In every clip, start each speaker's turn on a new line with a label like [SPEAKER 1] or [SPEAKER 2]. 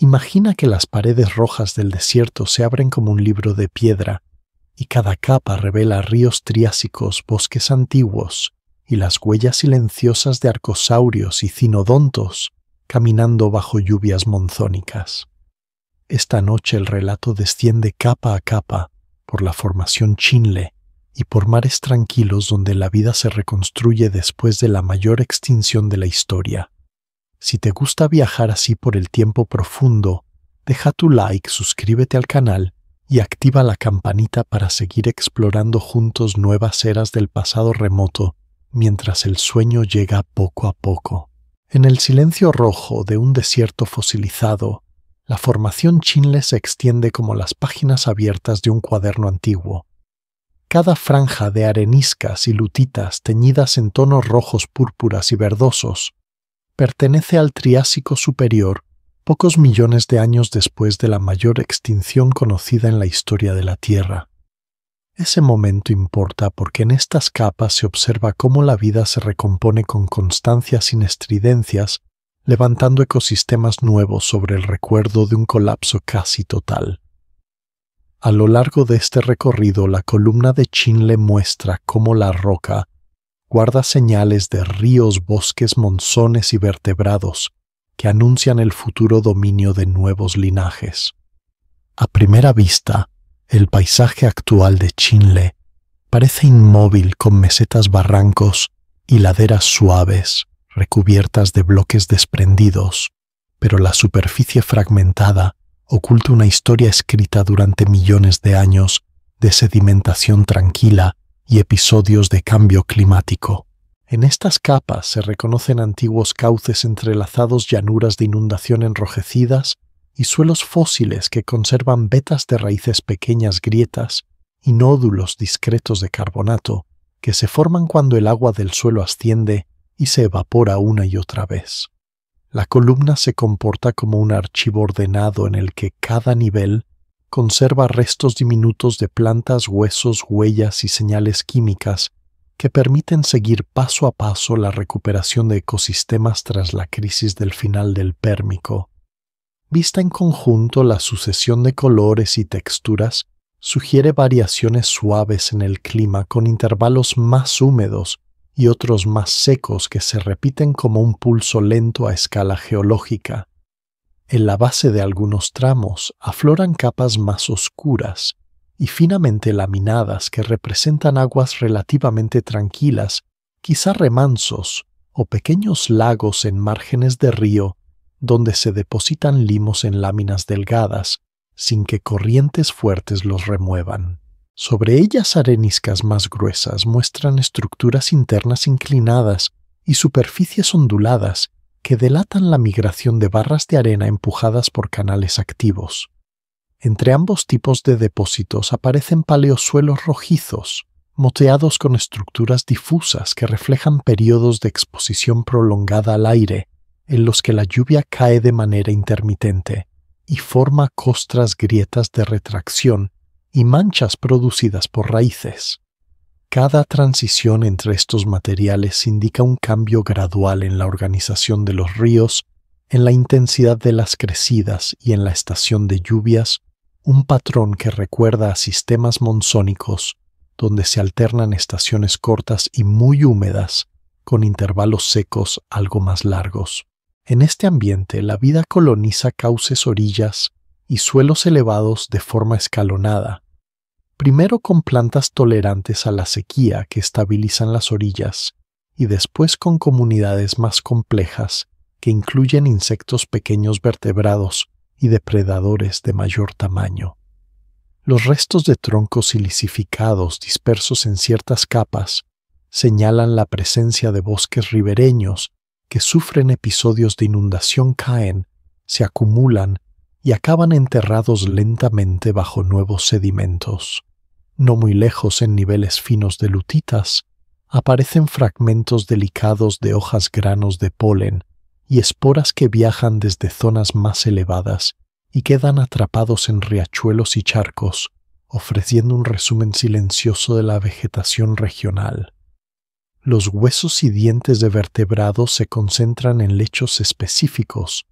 [SPEAKER 1] Imagina que las paredes rojas del desierto se abren como un libro de piedra y cada capa revela ríos triásicos, bosques antiguos y las huellas silenciosas de arcosaurios y cinodontos caminando bajo lluvias monzónicas. Esta noche el relato desciende capa a capa por la formación Chinle y por mares tranquilos donde la vida se reconstruye después de la mayor extinción de la historia. Si te gusta viajar así por el tiempo profundo, deja tu like, suscríbete al canal y activa la campanita para seguir explorando juntos nuevas eras del pasado remoto mientras el sueño llega poco a poco. En el silencio rojo de un desierto fosilizado, la formación Chinle se extiende como las páginas abiertas de un cuaderno antiguo. Cada franja de areniscas y lutitas teñidas en tonos rojos, púrpuras y verdosos pertenece al Triásico Superior, pocos millones de años después de la mayor extinción conocida en la historia de la Tierra. Ese momento importa porque en estas capas se observa cómo la vida se recompone con constancia sin estridencias, levantando ecosistemas nuevos sobre el recuerdo de un colapso casi total. A lo largo de este recorrido, la columna de Chinle muestra cómo la roca guarda señales de ríos, bosques, monzones y vertebrados que anuncian el futuro dominio de nuevos linajes. A primera vista, el paisaje actual de Chinle parece inmóvil con mesetas, barrancos y laderas suaves, recubiertas de bloques desprendidos, pero la superficie fragmentada oculta una historia escrita durante millones de años de sedimentación tranquila y episodios de cambio climático. En estas capas se reconocen antiguos cauces entrelazados, llanuras de inundación enrojecidas y suelos fósiles que conservan vetas de raíces pequeñas, grietas y nódulos discretos de carbonato que se forman cuando el agua del suelo asciende y se evapora una y otra vez. La columna se comporta como un archivo ordenado en el que cada nivel conserva restos diminutos de plantas, huesos, huellas y señales químicas que permiten seguir paso a paso la recuperación de ecosistemas tras la crisis del final del Pérmico. Vista en conjunto, la sucesión de colores y texturas sugiere variaciones suaves en el clima con intervalos más húmedos y otros más secos que se repiten como un pulso lento a escala geológica. En la base de algunos tramos afloran capas más oscuras y finamente laminadas que representan aguas relativamente tranquilas, quizá remansos o pequeños lagos en márgenes de río donde se depositan limos en láminas delgadas sin que corrientes fuertes los remuevan. Sobre ellas areniscas más gruesas muestran estructuras internas inclinadas y superficies onduladas que delatan la migración de barras de arena empujadas por canales activos. Entre ambos tipos de depósitos aparecen paleosuelos rojizos, moteados con estructuras difusas que reflejan periodos de exposición prolongada al aire, en los que la lluvia cae de manera intermitente y forma costras, grietas de retracción y manchas producidas por raíces. Cada transición entre estos materiales indica un cambio gradual en la organización de los ríos, en la intensidad de las crecidas y en la estación de lluvias, un patrón que recuerda a sistemas monzónicos donde se alternan estaciones cortas y muy húmedas con intervalos secos algo más largos. En este ambiente, la vida coloniza cauces, orillas y suelos elevados de forma escalonada, primero con plantas tolerantes a la sequía que estabilizan las orillas y después con comunidades más complejas que incluyen insectos pequeños, vertebrados y depredadores de mayor tamaño. Los restos de troncos silicificados dispersos en ciertas capas señalan la presencia de bosques ribereños que sufren episodios de inundación, caen, se acumulan y acaban enterrados lentamente bajo nuevos sedimentos. No muy lejos, en niveles finos de lutitas, aparecen fragmentos delicados de hojas, granos de polen y esporas que viajan desde zonas más elevadas y quedan atrapados en riachuelos y charcos, ofreciendo un resumen silencioso de la vegetación regional. Los huesos y dientes de vertebrados se concentran en lechos específicos,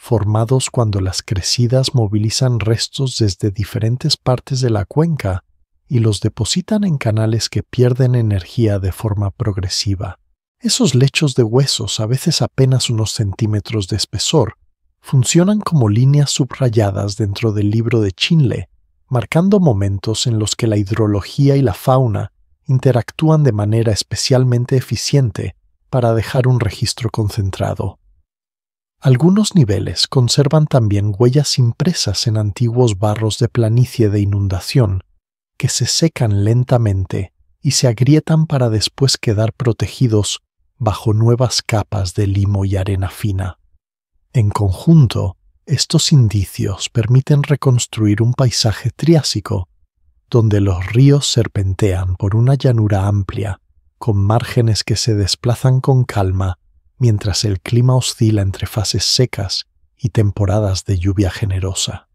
[SPEAKER 1] formados cuando las crecidas movilizan restos desde diferentes partes de la cuenca y los depositan en canales que pierden energía de forma progresiva. Esos lechos de huesos, a veces apenas unos centímetros de espesor, funcionan como líneas subrayadas dentro del libro de Chinle, marcando momentos en los que la hidrología y la fauna interactúan de manera especialmente eficiente para dejar un registro concentrado. Algunos niveles conservan también huellas impresas en antiguos barros de planicie de inundación, que se secan lentamente y se agrietan para después quedar protegidos bajo nuevas capas de limo y arena fina. En conjunto, estos indicios permiten reconstruir un paisaje triásico, donde los ríos serpentean por una llanura amplia, con márgenes que se desplazan con calma mientras el clima oscila entre fases secas y temporadas de lluvia generosa.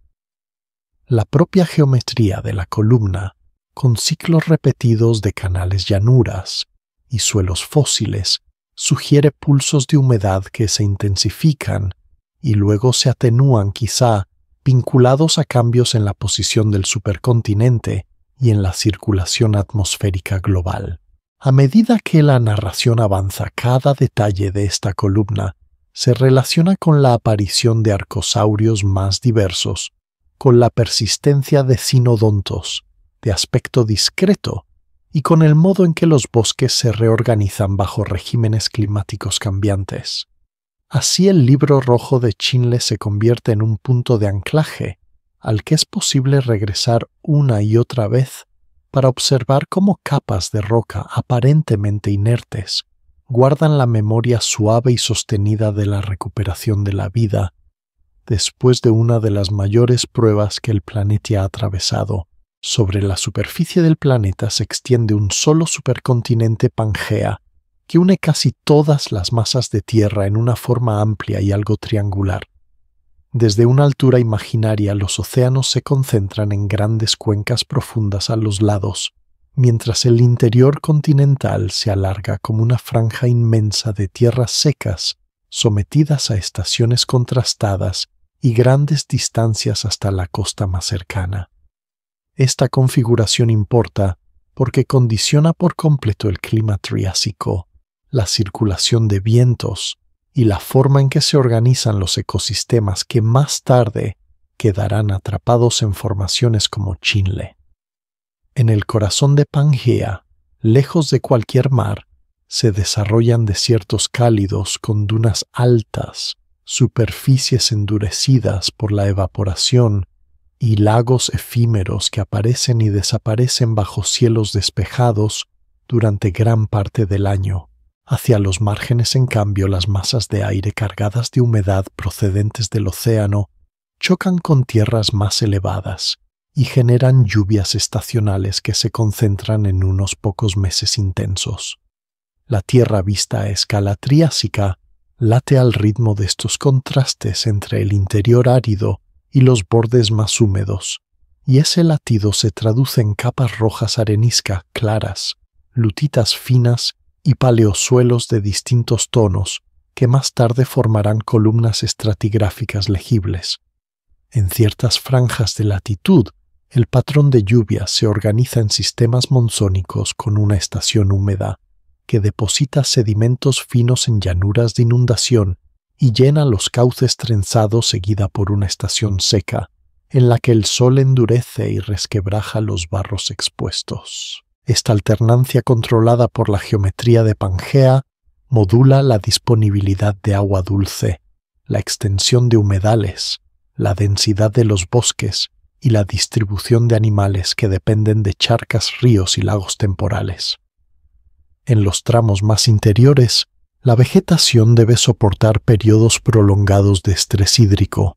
[SPEAKER 1] La propia geometría de la columna, con ciclos repetidos de canales llanuras y suelos fósiles, sugiere pulsos de humedad que se intensifican y luego se atenúan, quizá vinculados a cambios en la posición del supercontinente y en la circulación atmosférica global. A medida que la narración avanza, cada detalle de esta columna se relaciona con la aparición de arcosaurios más diversos, con la persistencia de cinodontos, de aspecto discreto, y con el modo en que los bosques se reorganizan bajo regímenes climáticos cambiantes. Así el libro rojo de Chinle se convierte en un punto de anclaje al que es posible regresar una y otra vez para observar cómo capas de roca aparentemente inertes guardan la memoria suave y sostenida de la recuperación de la vida después de una de las mayores pruebas que el planeta ha atravesado. Sobre la superficie del planeta se extiende un solo supercontinente Pangea que une casi todas las masas de tierra en una forma amplia y algo triangular. Desde una altura imaginaria, los océanos se concentran en grandes cuencas profundas a los lados, mientras el interior continental se alarga como una franja inmensa de tierras secas, sometidas a estaciones contrastadas y grandes distancias hasta la costa más cercana. Esta configuración importa porque condiciona por completo el clima triásico, la circulación de vientos y la forma en que se organizan los ecosistemas que más tarde quedarán atrapados en formaciones como Chinle. En el corazón de Pangea, lejos de cualquier mar, se desarrollan desiertos cálidos con dunas altas, superficies endurecidas por la evaporación y lagos efímeros que aparecen y desaparecen bajo cielos despejados durante gran parte del año. Hacia los márgenes, en cambio, las masas de aire cargadas de humedad procedentes del océano chocan con tierras más elevadas y generan lluvias estacionales que se concentran en unos pocos meses intensos. La Tierra vista a escala triásica late al ritmo de estos contrastes entre el interior árido y los bordes más húmedos, y ese latido se traduce en capas rojas arenisca claras, lutitas finas y paleosuelos de distintos tonos que más tarde formarán columnas estratigráficas legibles. En ciertas franjas de latitud, el patrón de lluvia se organiza en sistemas monzónicos con una estación húmeda que deposita sedimentos finos en llanuras de inundación y llena los cauces trenzados seguida por una estación seca, en la que el sol endurece y resquebraja los barros expuestos. Esta alternancia controlada por la geometría de Pangea modula la disponibilidad de agua dulce, la extensión de humedales, la densidad de los bosques y la distribución de animales que dependen de charcas, ríos y lagos temporales. En los tramos más interiores, la vegetación debe soportar periodos prolongados de estrés hídrico,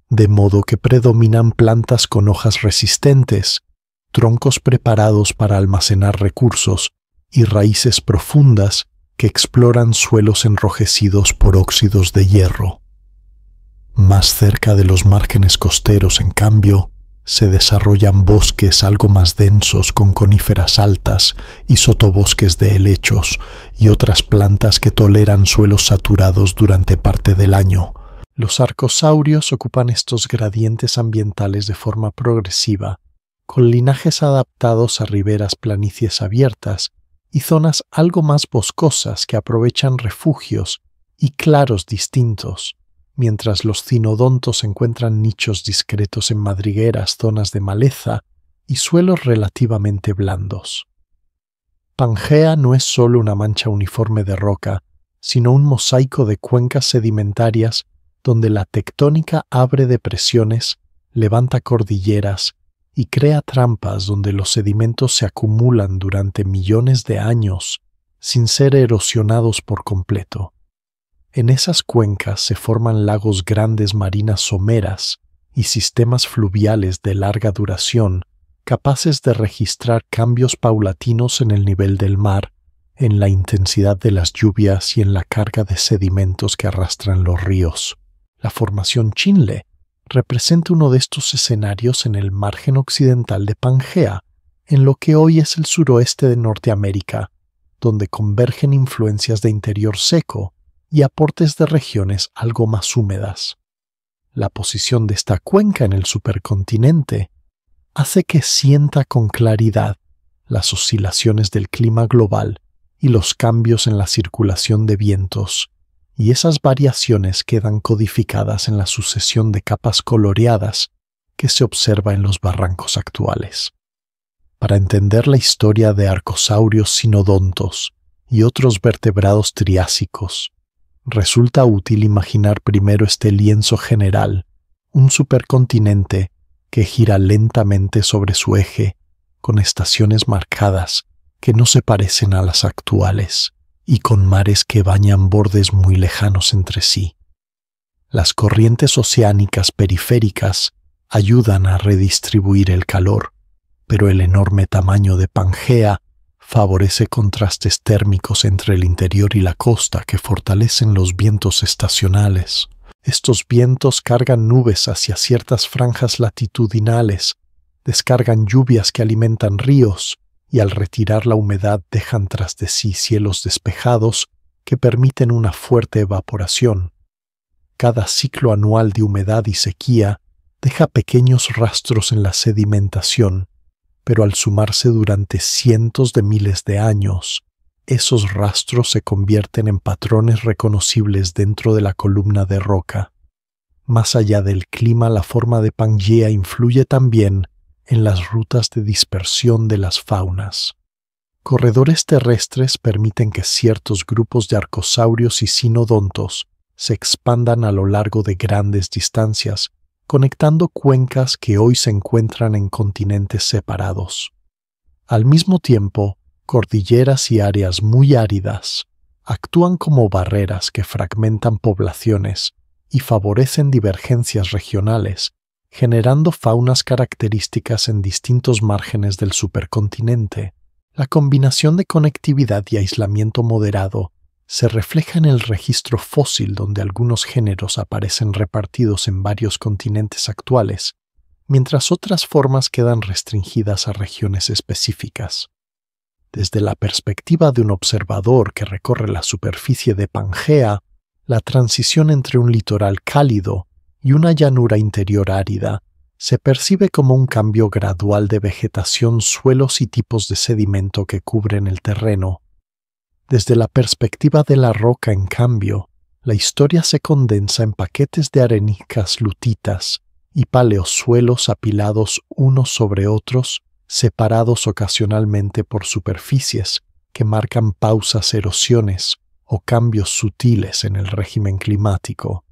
[SPEAKER 1] de modo que predominan plantas con hojas resistentes, troncos preparados para almacenar recursos y raíces profundas que exploran suelos enrojecidos por óxidos de hierro. Más cerca de los márgenes costeros, en cambio, se desarrollan bosques algo más densos con coníferas altas y sotobosques de helechos y otras plantas que toleran suelos saturados durante parte del año, Los arcosaurios ocupan estos gradientes ambientales de forma progresiva, con linajes adaptados a riberas planicies abiertas y zonas algo más boscosas que aprovechan refugios y claros distintos, mientras los cinodontos encuentran nichos discretos en madrigueras, zonas de maleza y suelos relativamente blandos. Pangea no es solo una mancha uniforme de roca, sino un mosaico de cuencas sedimentarias donde la tectónica abre depresiones, levanta cordilleras y crea trampas donde los sedimentos se acumulan durante millones de años sin ser erosionados por completo. En esas cuencas se forman lagos grandes, marinas someras y sistemas fluviales de larga duración capaces de registrar cambios paulatinos en el nivel del mar, en la intensidad de las lluvias y en la carga de sedimentos que arrastran los ríos. La formación Chinle representa uno de estos escenarios en el margen occidental de Pangea, en lo que hoy es el suroeste de Norteamérica, donde convergen influencias de interior seco y aportes de regiones algo más húmedas. La posición de esta cuenca en el supercontinente hace que sienta con claridad las oscilaciones del clima global y los cambios en la circulación de vientos, y esas variaciones quedan codificadas en la sucesión de capas coloreadas que se observa en los barrancos actuales. Para entender la historia de arcosaurios sinodontos y otros vertebrados triásicos, resulta útil imaginar primero este lienzo general, un supercontinente que gira lentamente sobre su eje, con estaciones marcadas que no se parecen a las actuales, y con mares que bañan bordes muy lejanos entre sí. Las corrientes oceánicas periféricas ayudan a redistribuir el calor, pero el enorme tamaño de Pangea favorece contrastes térmicos entre el interior y la costa que fortalecen los vientos estacionales. Estos vientos cargan nubes hacia ciertas franjas latitudinales, descargan lluvias que alimentan ríos y al retirar la humedad dejan tras de sí cielos despejados que permiten una fuerte evaporación. Cada ciclo anual de humedad y sequía deja pequeños rastros en la sedimentación, pero al sumarse durante cientos de miles de años, esos rastros se convierten en patrones reconocibles dentro de la columna de roca. Más allá del clima, la forma de Pangea influye también en las rutas de dispersión de las faunas. Corredores terrestres permiten que ciertos grupos de arcosaurios y sinodontos se expandan a lo largo de grandes distancias, conectando cuencas que hoy se encuentran en continentes separados. Al mismo tiempo, cordilleras y áreas muy áridas actúan como barreras que fragmentan poblaciones y favorecen divergencias regionales, generando faunas características en distintos márgenes del supercontinente. La combinación de conectividad y aislamiento moderado se refleja en el registro fósil donde algunos géneros aparecen repartidos en varios continentes actuales, mientras otras formas quedan restringidas a regiones específicas. Desde la perspectiva de un observador que recorre la superficie de Pangea, la transición entre un litoral cálido y una llanura interior árida se percibe como un cambio gradual de vegetación, suelos y tipos de sedimento que cubren el terreno. Desde la perspectiva de la roca, en cambio, la historia se condensa en paquetes de areniscas lutitas y paleosuelos apilados unos sobre otros, separados ocasionalmente por superficies que marcan pausas, erosiones o cambios sutiles en el régimen climático.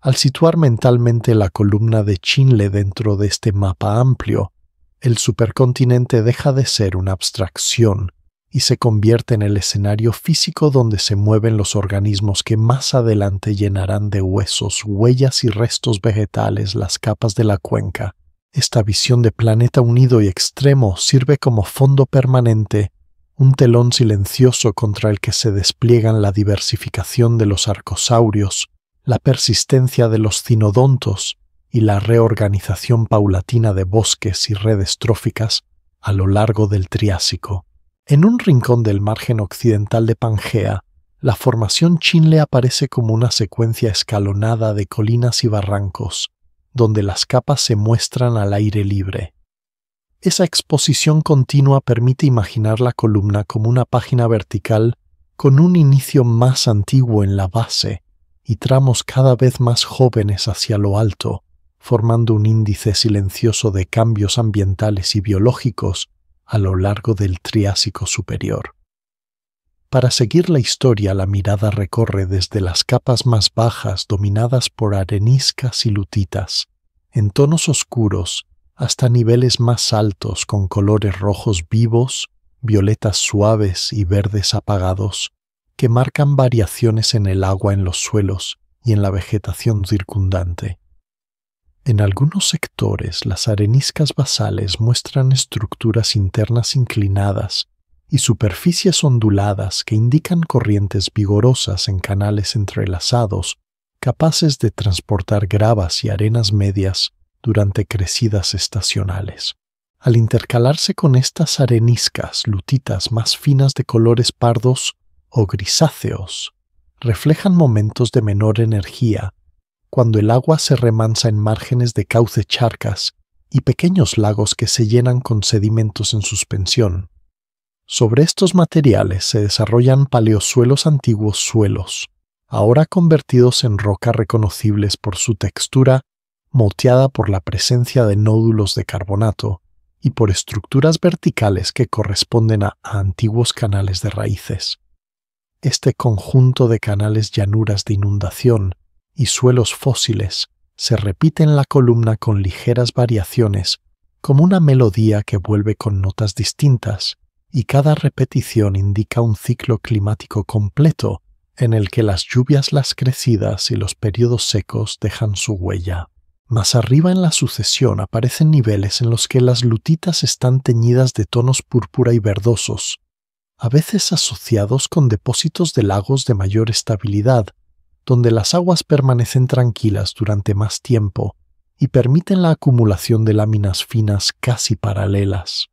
[SPEAKER 1] Al situar mentalmente la columna de Chinle dentro de este mapa amplio, el supercontinente deja de ser una abstracción y se convierte en el escenario físico donde se mueven los organismos que más adelante llenarán de huesos, huellas y restos vegetales las capas de la cuenca. Esta visión de planeta unido y extremo sirve como fondo permanente, un telón silencioso contra el que se despliegan la diversificación de los arcosaurios, la persistencia de los cinodontos y la reorganización paulatina de bosques y redes tróficas a lo largo del Triásico. En un rincón del margen occidental de Pangea, la formación Chinle aparece como una secuencia escalonada de colinas y barrancos, donde las capas se muestran al aire libre. Esa exposición continua permite imaginar la columna como una página vertical con un inicio más antiguo en la base y tramos cada vez más jóvenes hacia lo alto, formando un índice silencioso de cambios ambientales y biológicos a lo largo del Triásico superior. Para seguir la historia, la mirada recorre desde las capas más bajas dominadas por areniscas y lutitas, en tonos oscuros, hasta niveles más altos con colores rojos vivos, violetas suaves y verdes apagados, que marcan variaciones en el agua en los suelos y en la vegetación circundante. En algunos sectores, las areniscas basales muestran estructuras internas inclinadas y superficies onduladas que indican corrientes vigorosas en canales entrelazados, capaces de transportar gravas y arenas medias durante crecidas estacionales. Al intercalarse con estas areniscas lutitas más finas de colores pardos o grisáceos, reflejan momentos de menor energía, cuando el agua se remansa en márgenes de cauce charcas y pequeños lagos que se llenan con sedimentos en suspensión. Sobre estos materiales se desarrollan paleosuelos antiguos suelos, ahora convertidos en roca reconocibles por su textura moteada por la presencia de nódulos de carbonato y por estructuras verticales que corresponden a antiguos canales de raíces. Este conjunto de canales, llanuras de inundación y suelos fósiles se repite en la columna con ligeras variaciones, como una melodía que vuelve con notas distintas, y cada repetición indica un ciclo climático completo en el que las lluvias, las crecidas y los periodos secos dejan su huella. Más arriba en la sucesión aparecen niveles en los que las lutitas están teñidas de tonos púrpura y verdosos, a veces asociados con depósitos de lagos de mayor estabilidad, donde las aguas permanecen tranquilas durante más tiempo y permiten la acumulación de láminas finas casi paralelas.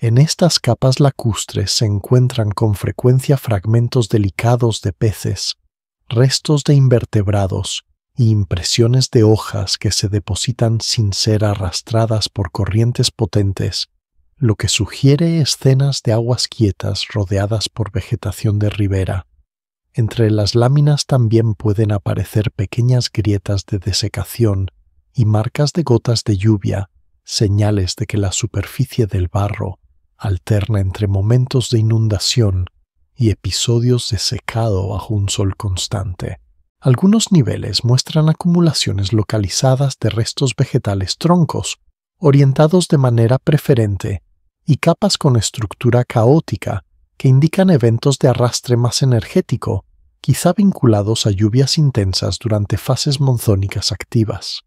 [SPEAKER 1] En estas capas lacustres se encuentran con frecuencia fragmentos delicados de peces, restos de invertebrados y impresiones de hojas que se depositan sin ser arrastradas por corrientes potentes, lo que sugiere escenas de aguas quietas rodeadas por vegetación de ribera. Entre las láminas también pueden aparecer pequeñas grietas de desecación y marcas de gotas de lluvia, señales de que la superficie del barro alterna entre momentos de inundación y episodios de secado bajo un sol constante. Algunos niveles muestran acumulaciones localizadas de restos vegetales troncos, orientados de manera preferente, y capas con estructura caótica que indican eventos de arrastre más energético, quizá vinculados a lluvias intensas durante fases monzónicas activas.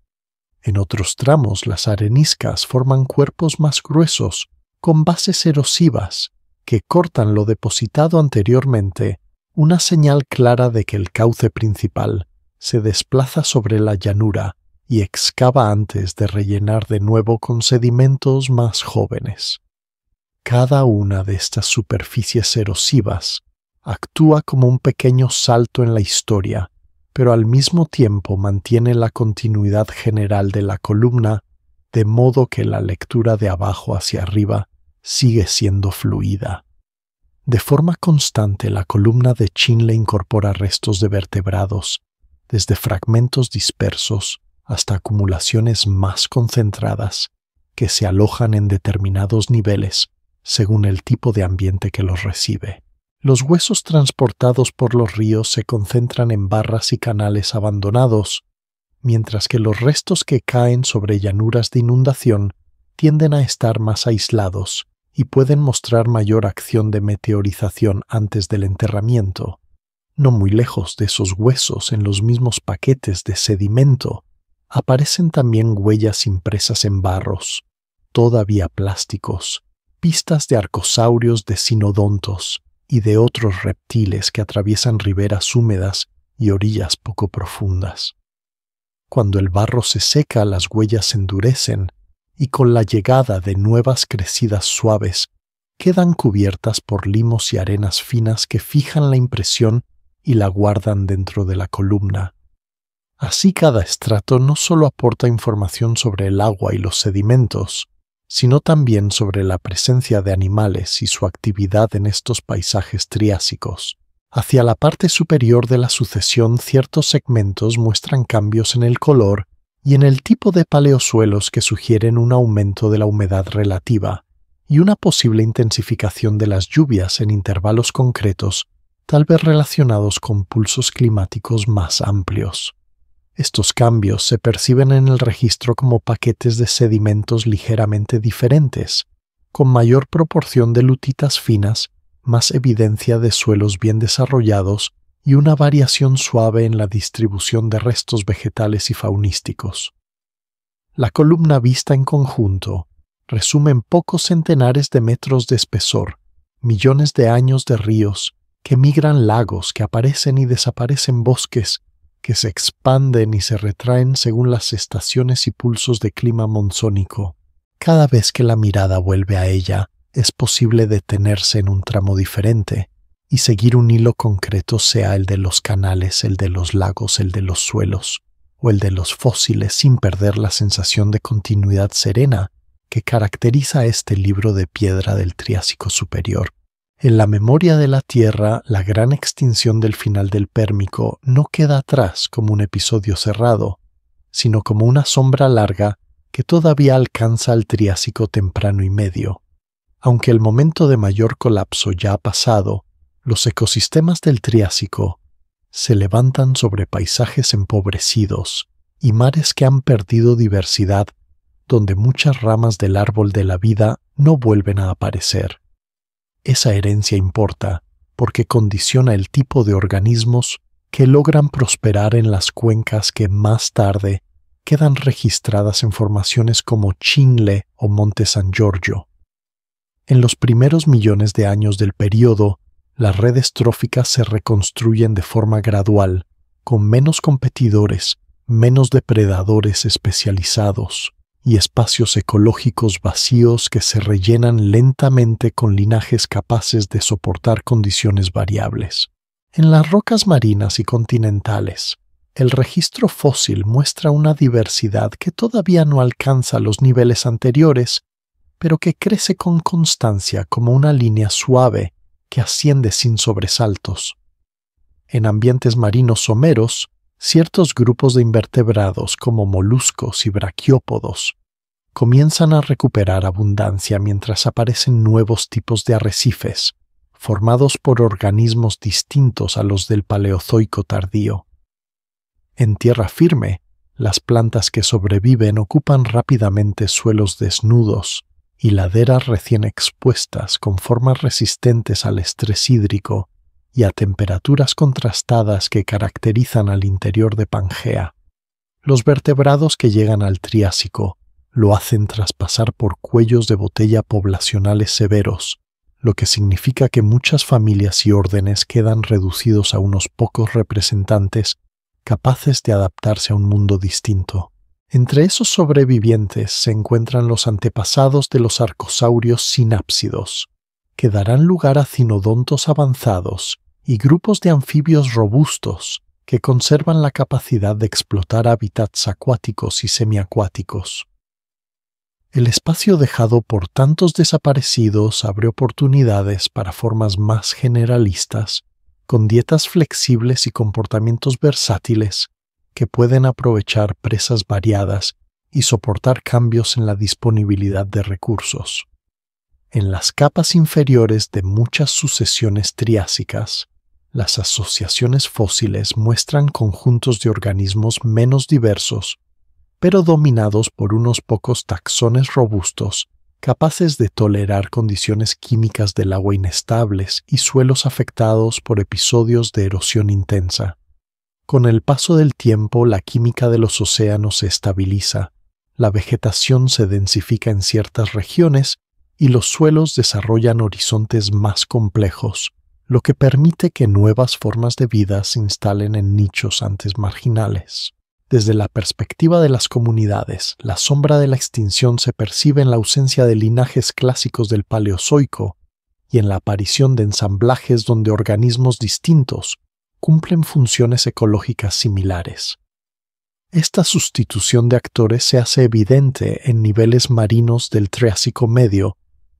[SPEAKER 1] En otros tramos, las areniscas forman cuerpos más gruesos, con bases erosivas, que cortan lo depositado anteriormente, una señal clara de que el cauce principal se desplaza sobre la llanura y excava antes de rellenar de nuevo con sedimentos más jóvenes. Cada una de estas superficies erosivas actúa como un pequeño salto en la historia, pero al mismo tiempo mantiene la continuidad general de la columna, de modo que la lectura de abajo hacia arriba sigue siendo fluida. De forma constante, la columna de Chinle incorpora restos de vertebrados, desde fragmentos dispersos hasta acumulaciones más concentradas, que se alojan en determinados niveles según el tipo de ambiente que los recibe. Los huesos transportados por los ríos se concentran en barras y canales abandonados, mientras que los restos que caen sobre llanuras de inundación tienden a estar más aislados y pueden mostrar mayor acción de meteorización antes del enterramiento. No muy lejos de esos huesos, en los mismos paquetes de sedimento, aparecen también huellas impresas en barros, todavía plásticos, pistas de arcosaurios, de sinodontos y de otros reptiles que atraviesan riberas húmedas y orillas poco profundas. Cuando el barro se seca, las huellas se endurecen y con la llegada de nuevas crecidas suaves quedan cubiertas por limos y arenas finas que fijan la impresión y la guardan dentro de la columna. Así cada estrato no solo aporta información sobre el agua y los sedimentos, sino también sobre la presencia de animales y su actividad en estos paisajes triásicos. Hacia la parte superior de la sucesión, ciertos segmentos muestran cambios en el color y en el tipo de paleosuelos que sugieren un aumento de la humedad relativa y una posible intensificación de las lluvias en intervalos concretos, tal vez relacionados con pulsos climáticos más amplios. Estos cambios se perciben en el registro como paquetes de sedimentos ligeramente diferentes, con mayor proporción de lutitas finas, más evidencia de suelos bien desarrollados y una variación suave en la distribución de restos vegetales y faunísticos. La columna vista en conjunto resume en pocos centenares de metros de espesor, millones de años de ríos, que migran lagos, que aparecen y desaparecen bosques, que se expanden y se retraen según las estaciones y pulsos de clima monzónico. Cada vez que la mirada vuelve a ella, es posible detenerse en un tramo diferente y seguir un hilo concreto, sea el de los canales, el de los lagos, el de los suelos o el de los fósiles, sin perder la sensación de continuidad serena que caracteriza a este libro de piedra del Triásico superior. En la memoria de la Tierra, la gran extinción del final del Pérmico no queda atrás como un episodio cerrado, sino como una sombra larga que todavía alcanza al Triásico temprano y medio. Aunque el momento de mayor colapso ya ha pasado, los ecosistemas del Triásico se levantan sobre paisajes empobrecidos y mares que han perdido diversidad, donde muchas ramas del árbol de la vida no vuelven a aparecer. Esa herencia importa porque condiciona el tipo de organismos que logran prosperar en las cuencas que más tarde quedan registradas en formaciones como Chinle o Monte San Giorgio. En los primeros millones de años del período, las redes tróficas se reconstruyen de forma gradual, con menos competidores, menos depredadores especializados y espacios ecológicos vacíos que se rellenan lentamente con linajes capaces de soportar condiciones variables. En las rocas marinas y continentales, el registro fósil muestra una diversidad que todavía no alcanza los niveles anteriores, pero que crece con constancia como una línea suave que asciende sin sobresaltos. En ambientes marinos someros, ciertos grupos de invertebrados como moluscos y braquiópodos comienzan a recuperar abundancia mientras aparecen nuevos tipos de arrecifes, formados por organismos distintos a los del Paleozoico tardío. En tierra firme, las plantas que sobreviven ocupan rápidamente suelos desnudos y laderas recién expuestas con formas resistentes al estrés hídrico y a temperaturas contrastadas que caracterizan al interior de Pangea. Los vertebrados que llegan al Triásico lo hacen tras pasar por cuellos de botella poblacionales severos, lo que significa que muchas familias y órdenes quedan reducidos a unos pocos representantes capaces de adaptarse a un mundo distinto. Entre esos sobrevivientes se encuentran los antepasados de los arcosaurios sinápsidos, que darán lugar a cinodontos avanzados y grupos de anfibios robustos que conservan la capacidad de explotar hábitats acuáticos y semiacuáticos. El espacio dejado por tantos desaparecidos abre oportunidades para formas más generalistas, con dietas flexibles y comportamientos versátiles que pueden aprovechar presas variadas y soportar cambios en la disponibilidad de recursos. En las capas inferiores de muchas sucesiones triásicas, las asociaciones fósiles muestran conjuntos de organismos menos diversos, pero dominados por unos pocos taxones robustos, capaces de tolerar condiciones químicas del agua inestables y suelos afectados por episodios de erosión intensa. Con el paso del tiempo, la química de los océanos se estabiliza, la vegetación se densifica en ciertas regiones y los suelos desarrollan horizontes más complejos, lo que permite que nuevas formas de vida se instalen en nichos antes marginales. Desde la perspectiva de las comunidades, la sombra de la extinción se percibe en la ausencia de linajes clásicos del Paleozoico y en la aparición de ensamblajes donde organismos distintos, cumplen funciones ecológicas similares. Esta sustitución de actores se hace evidente en niveles marinos del Triásico Medio,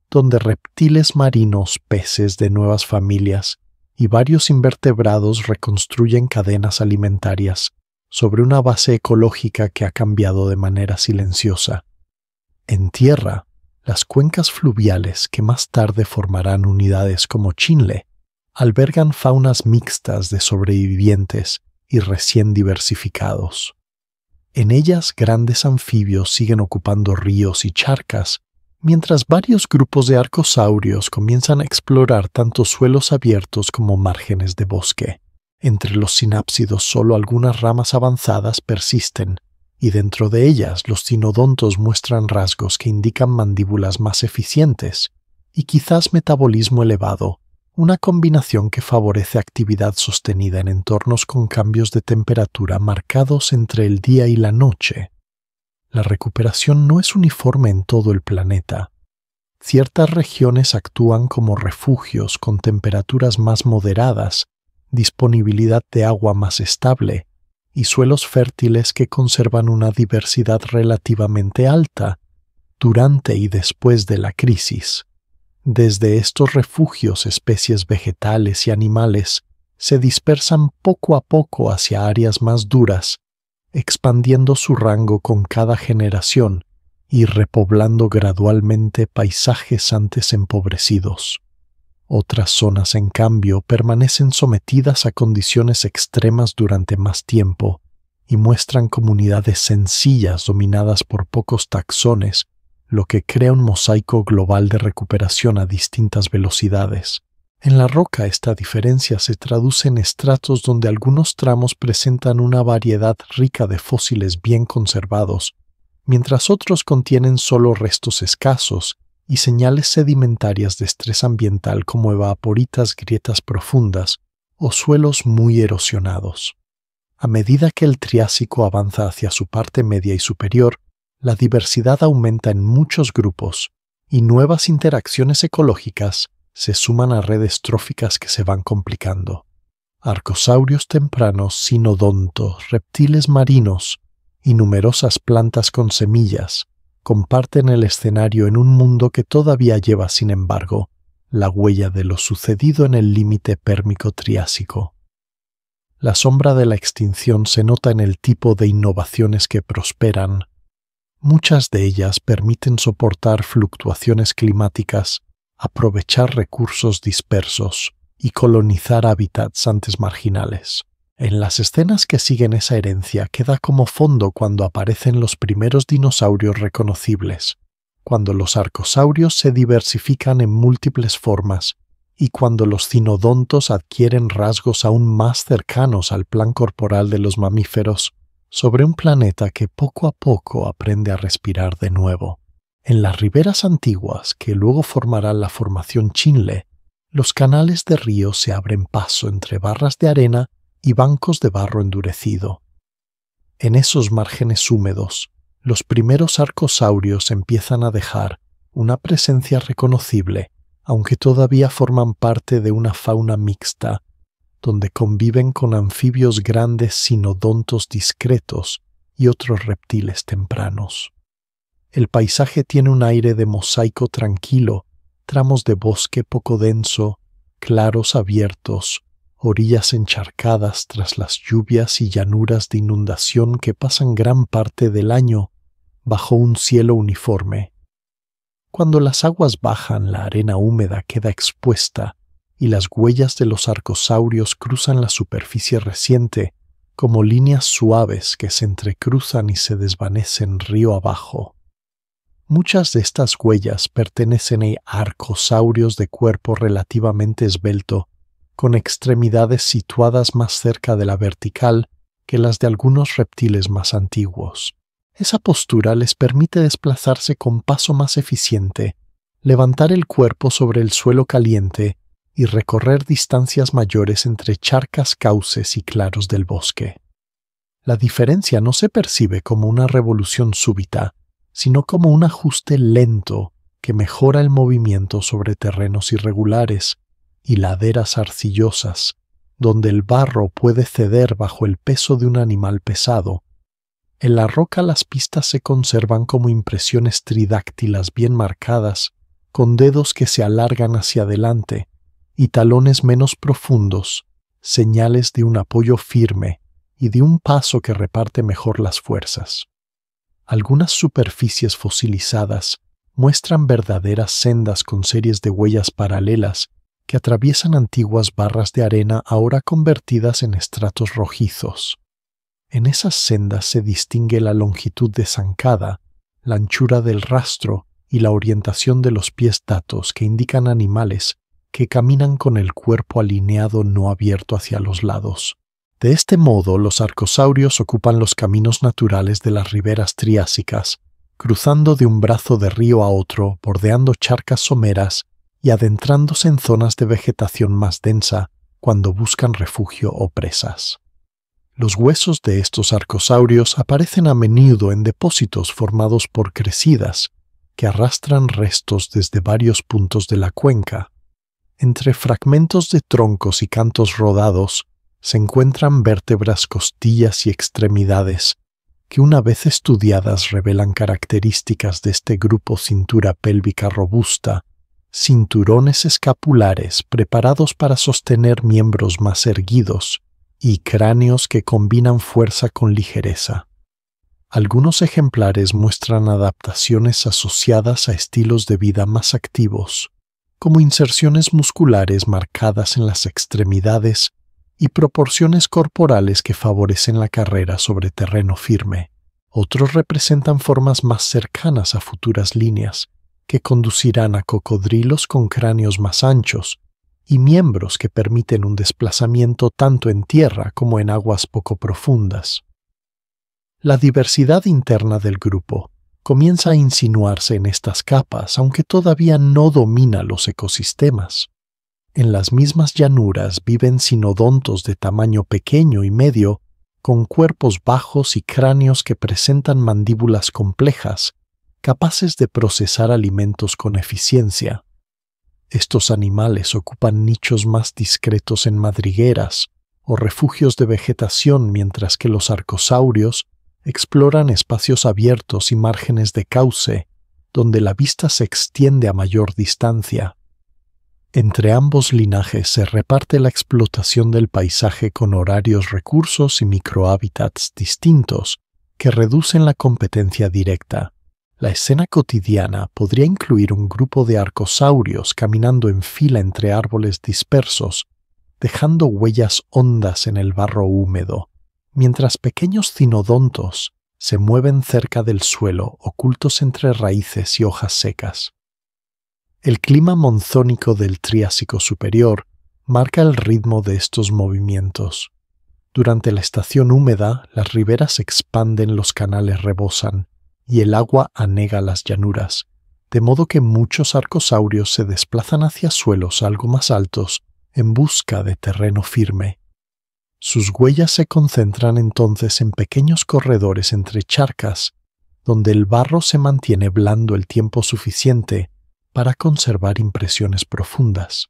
[SPEAKER 1] donde reptiles marinos, peces de nuevas familias y varios invertebrados reconstruyen cadenas alimentarias sobre una base ecológica que ha cambiado de manera silenciosa. En tierra, las cuencas fluviales, que más tarde formarán unidades como Chinle, albergan faunas mixtas de sobrevivientes y recién diversificados. En ellas, grandes anfibios siguen ocupando ríos y charcas, mientras varios grupos de arcosaurios comienzan a explorar tanto suelos abiertos como márgenes de bosque. Entre los sinápsidos solo algunas ramas avanzadas persisten, y dentro de ellas los cinodontos muestran rasgos que indican mandíbulas más eficientes y quizás metabolismo elevado, una combinación que favorece actividad sostenida en entornos con cambios de temperatura marcados entre el día y la noche. La recuperación no es uniforme en todo el planeta. Ciertas regiones actúan como refugios con temperaturas más moderadas, disponibilidad de agua más estable y suelos fértiles que conservan una diversidad relativamente alta durante y después de la crisis. Desde estos refugios, especies vegetales y animales se dispersan poco a poco hacia áreas más duras, expandiendo su rango con cada generación y repoblando gradualmente paisajes antes empobrecidos. Otras zonas, en cambio, permanecen sometidas a condiciones extremas durante más tiempo y muestran comunidades sencillas dominadas por pocos taxones, lo que crea un mosaico global de recuperación a distintas velocidades. En la roca esta diferencia se traduce en estratos donde algunos tramos presentan una variedad rica de fósiles bien conservados, mientras otros contienen solo restos escasos y señales sedimentarias de estrés ambiental como evaporitas, grietas profundas o suelos muy erosionados. A medida que el Triásico avanza hacia su parte media y superior, la diversidad aumenta en muchos grupos y nuevas interacciones ecológicas se suman a redes tróficas que se van complicando. Arcosaurios tempranos, cinodontos, reptiles marinos y numerosas plantas con semillas comparten el escenario en un mundo que todavía lleva, sin embargo, la huella de lo sucedido en el límite pérmico-triásico. La sombra de la extinción se nota en el tipo de innovaciones que prosperan. Muchas de ellas permiten soportar fluctuaciones climáticas, aprovechar recursos dispersos y colonizar hábitats antes marginales. En las escenas que siguen esa herencia queda como fondo cuando aparecen los primeros dinosaurios reconocibles, cuando los arcosaurios se diversifican en múltiples formas y cuando los cinodontos adquieren rasgos aún más cercanos al plan corporal de los mamíferos sobre un planeta que poco a poco aprende a respirar de nuevo. En las riberas antiguas, que luego formarán la formación Chinle, los canales de río se abren paso entre barras de arena y bancos de barro endurecido. En esos márgenes húmedos, los primeros arcosaurios empiezan a dejar una presencia reconocible, aunque todavía forman parte de una fauna mixta, donde conviven con anfibios grandes cinodontos discretos y otros reptiles tempranos. El paisaje tiene un aire de mosaico tranquilo, tramos de bosque poco denso, claros abiertos, orillas encharcadas tras las lluvias y llanuras de inundación que pasan gran parte del año bajo un cielo uniforme. Cuando las aguas bajan, la arena húmeda queda expuesta y las huellas de los arcosaurios cruzan la superficie reciente como líneas suaves que se entrecruzan y se desvanecen río abajo. Muchas de estas huellas pertenecen a arcosaurios de cuerpo relativamente esbelto, con extremidades situadas más cerca de la vertical que las de algunos reptiles más antiguos. Esa postura les permite desplazarse con paso más eficiente, levantar el cuerpo sobre el suelo caliente y recorrer distancias mayores entre charcas, cauces y claros del bosque. La diferencia no se percibe como una revolución súbita, sino como un ajuste lento que mejora el movimiento sobre terrenos irregulares y laderas arcillosas, donde el barro puede ceder bajo el peso de un animal pesado. En la roca las pistas se conservan como impresiones tridáctilas bien marcadas, con dedos que se alargan hacia adelante y talones menos profundos, señales de un apoyo firme y de un paso que reparte mejor las fuerzas. Algunas superficies fosilizadas muestran verdaderas sendas con series de huellas paralelas que atraviesan antiguas barras de arena ahora convertidas en estratos rojizos. En esas sendas se distingue la longitud de zancada, la anchura del rastro y la orientación de los pies datos que indican animales que caminan con el cuerpo alineado no abierto hacia los lados. De este modo, los arcosaurios ocupan los caminos naturales de las riberas triásicas, cruzando de un brazo de río a otro, bordeando charcas someras y adentrándose en zonas de vegetación más densa cuando buscan refugio o presas. Los huesos de estos arcosaurios aparecen a menudo en depósitos formados por crecidas que arrastran restos desde varios puntos de la cuenca. Entre fragmentos de troncos y cantos rodados se encuentran vértebras, costillas y extremidades que una vez estudiadas revelan características de este grupo: cintura pélvica robusta, cinturones escapulares preparados para sostener miembros más erguidos y cráneos que combinan fuerza con ligereza. Algunos ejemplares muestran adaptaciones asociadas a estilos de vida más activos, como inserciones musculares marcadas en las extremidades y proporciones corporales que favorecen la carrera sobre terreno firme. Otros representan formas más cercanas a futuras líneas, que conducirán a cocodrilos con cráneos más anchos y miembros que permiten un desplazamiento tanto en tierra como en aguas poco profundas. La diversidad interna del grupo comienza a insinuarse en estas capas, aunque todavía no domina los ecosistemas. En las mismas llanuras viven sinodontos de tamaño pequeño y medio, con cuerpos bajos y cráneos que presentan mandíbulas complejas, capaces de procesar alimentos con eficiencia. Estos animales ocupan nichos más discretos en madrigueras o refugios de vegetación, mientras que los arcosaurios exploran espacios abiertos y márgenes de cauce, donde la vista se extiende a mayor distancia. Entre ambos linajes se reparte la explotación del paisaje con horarios, recursos y microhábitats distintos que reducen la competencia directa. La escena cotidiana podría incluir un grupo de arcosaurios caminando en fila entre árboles dispersos, dejando huellas hondas en el barro húmedo, mientras pequeños cinodontos se mueven cerca del suelo, ocultos entre raíces y hojas secas. El clima monzónico del Triásico superior marca el ritmo de estos movimientos. Durante la estación húmeda, las riberas se expanden, los canales rebosan y el agua anega las llanuras, de modo que muchos arcosaurios se desplazan hacia suelos algo más altos en busca de terreno firme. Sus huellas se concentran entonces en pequeños corredores entre charcas, donde el barro se mantiene blando el tiempo suficiente para conservar impresiones profundas.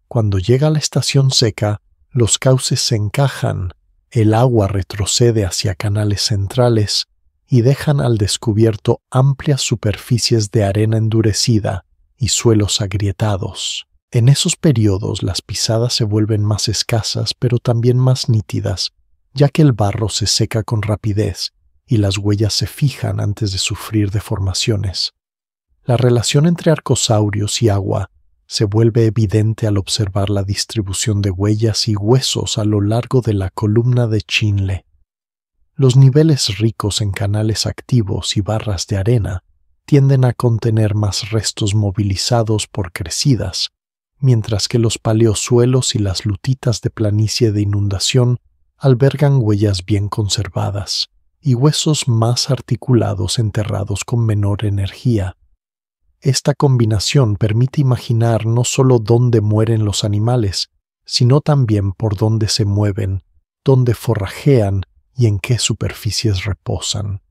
[SPEAKER 1] Cuando llega la estación seca, los cauces se encajan, el agua retrocede hacia canales centrales y dejan al descubierto amplias superficies de arena endurecida y suelos agrietados. En esos periodos las pisadas se vuelven más escasas pero también más nítidas, ya que el barro se seca con rapidez y las huellas se fijan antes de sufrir deformaciones. La relación entre arcosaurios y agua se vuelve evidente al observar la distribución de huellas y huesos a lo largo de la columna de Chinle. Los niveles ricos en canales activos y barras de arena tienden a contener más restos movilizados por crecidas, mientras que los paleosuelos y las lutitas de planicie de inundación albergan huellas bien conservadas y huesos más articulados enterrados con menor energía. Esta combinación permite imaginar no solo dónde mueren los animales, sino también por dónde se mueven, dónde forrajean y en qué superficies reposan.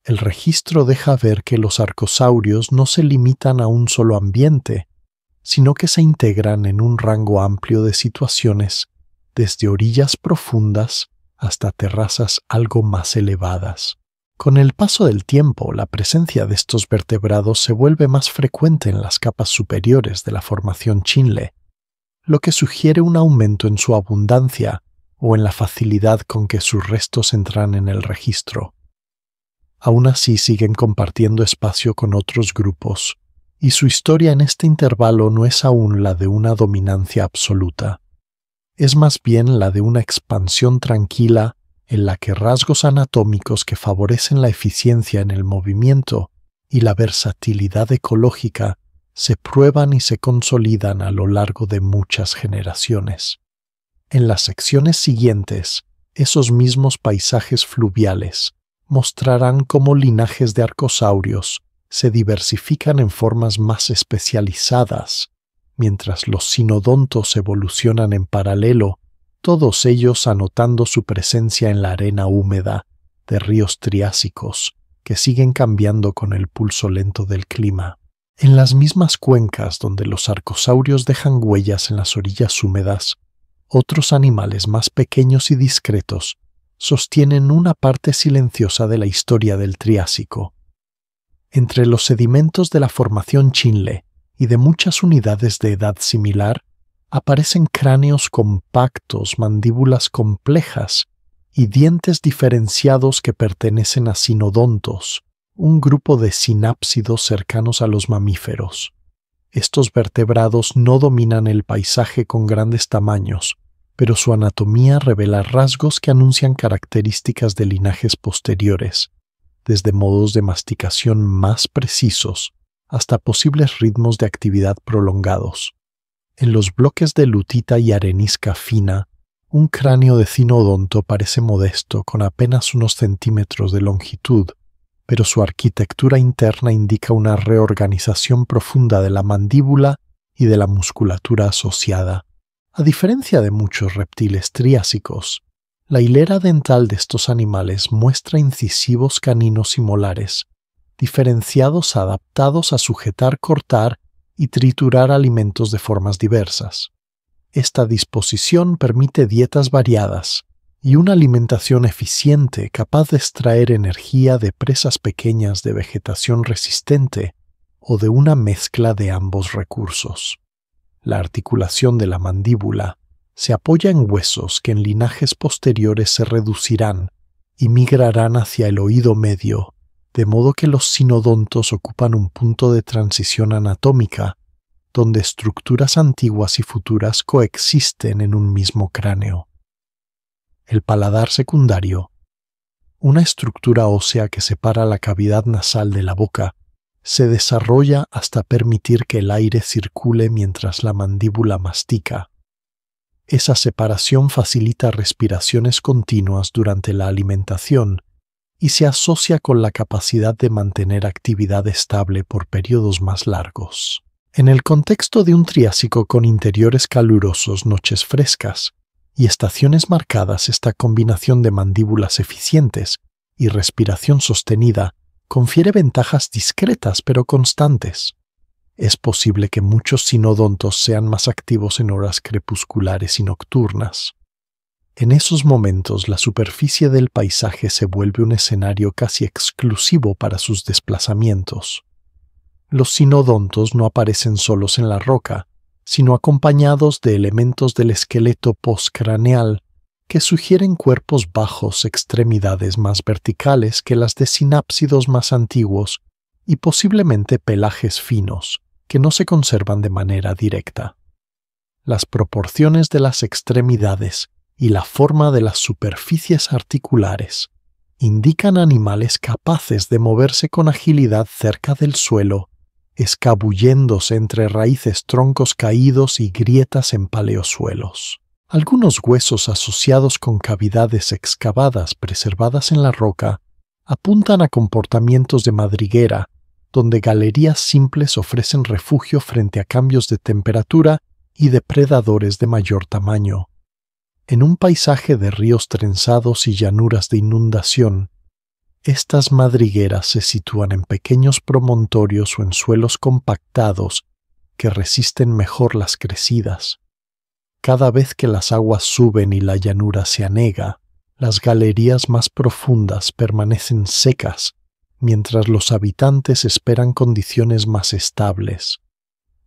[SPEAKER 1] El registro deja ver que los arcosaurios no se limitan a un solo ambiente, sino que se integran en un rango amplio de situaciones, desde orillas profundas hasta terrazas algo más elevadas. Con el paso del tiempo, la presencia de estos vertebrados se vuelve más frecuente en las capas superiores de la formación Chinle, lo que sugiere un aumento en su abundancia o en la facilidad con que sus restos entran en el registro. Aún así siguen compartiendo espacio con otros grupos, y su historia en este intervalo no es aún la de una dominancia absoluta. Es más bien la de una expansión tranquila en la que rasgos anatómicos que favorecen la eficiencia en el movimiento y la versatilidad ecológica se prueban y se consolidan a lo largo de muchas generaciones. En las secciones siguientes, esos mismos paisajes fluviales mostrarán cómo linajes de arcosaurios se diversifican en formas más especializadas, mientras los sinodontos evolucionan en paralelo, todos ellos anotando su presencia en la arena húmeda de ríos triásicos que siguen cambiando con el pulso lento del clima. En las mismas cuencas donde los arcosaurios dejan huellas en las orillas húmedas, otros animales más pequeños y discretos sostienen una parte silenciosa de la historia del Triásico. Entre los sedimentos de la formación Chinle y de muchas unidades de edad similar, aparecen cráneos compactos, mandíbulas complejas y dientes diferenciados que pertenecen a sinodontos, un grupo de sinápsidos cercanos a los mamíferos. Estos vertebrados no dominan el paisaje con grandes tamaños, pero su anatomía revela rasgos que anuncian características de linajes posteriores, desde modos de masticación más precisos hasta posibles ritmos de actividad prolongados. En los bloques de lutita y arenisca fina, un cráneo de cinodonto parece modesto con apenas unos centímetros de longitud, pero su arquitectura interna indica una reorganización profunda de la mandíbula y de la musculatura asociada. A diferencia de muchos reptiles triásicos, la hilera dental de estos animales muestra incisivos caninos y molares, diferenciados adaptados a sujetar, cortar y triturar alimentos de formas diversas. Esta disposición permite dietas variadas y una alimentación eficiente capaz de extraer energía de presas pequeñas de vegetación resistente o de una mezcla de ambos recursos. La articulación de la mandíbula se apoya en huesos que en linajes posteriores se reducirán y migrarán hacia el oído medio, de modo que los sinodontos ocupan un punto de transición anatómica donde estructuras antiguas y futuras coexisten en un mismo cráneo. El paladar secundario, una estructura ósea que separa la cavidad nasal de la boca, se desarrolla hasta permitir que el aire circule mientras la mandíbula mastica. Esa separación facilita respiraciones continuas durante la alimentación y se asocia con la capacidad de mantener actividad estable por periodos más largos. En el contexto de un Triásico con interiores calurosos, noches frescas y estaciones marcadas, esta combinación de mandíbulas eficientes y respiración sostenida confiere ventajas discretas pero constantes. Es posible que muchos sinodontos sean más activos en horas crepusculares y nocturnas. En esos momentos, la superficie del paisaje se vuelve un escenario casi exclusivo para sus desplazamientos. Los sinodontos no aparecen solos en la roca, sino acompañados de elementos del esqueleto postcraneal que sugieren cuerpos bajos, extremidades más verticales que las de sinápsidos más antiguos y posiblemente pelajes finos, que no se conservan de manera directa. Las proporciones de las extremidades y la forma de las superficies articulares indican animales capaces de moverse con agilidad cerca del suelo, escabulléndose entre raíces, troncos caídos y grietas en paleosuelos. Algunos huesos asociados con cavidades excavadas preservadas en la roca apuntan a comportamientos de madriguera, donde galerías simples ofrecen refugio frente a cambios de temperatura y depredadores de mayor tamaño. En un paisaje de ríos trenzados y llanuras de inundación, estas madrigueras se sitúan en pequeños promontorios o en suelos compactados que resisten mejor las crecidas. Cada vez que las aguas suben y la llanura se anega, las galerías más profundas permanecen secas, mientras los habitantes esperan condiciones más estables.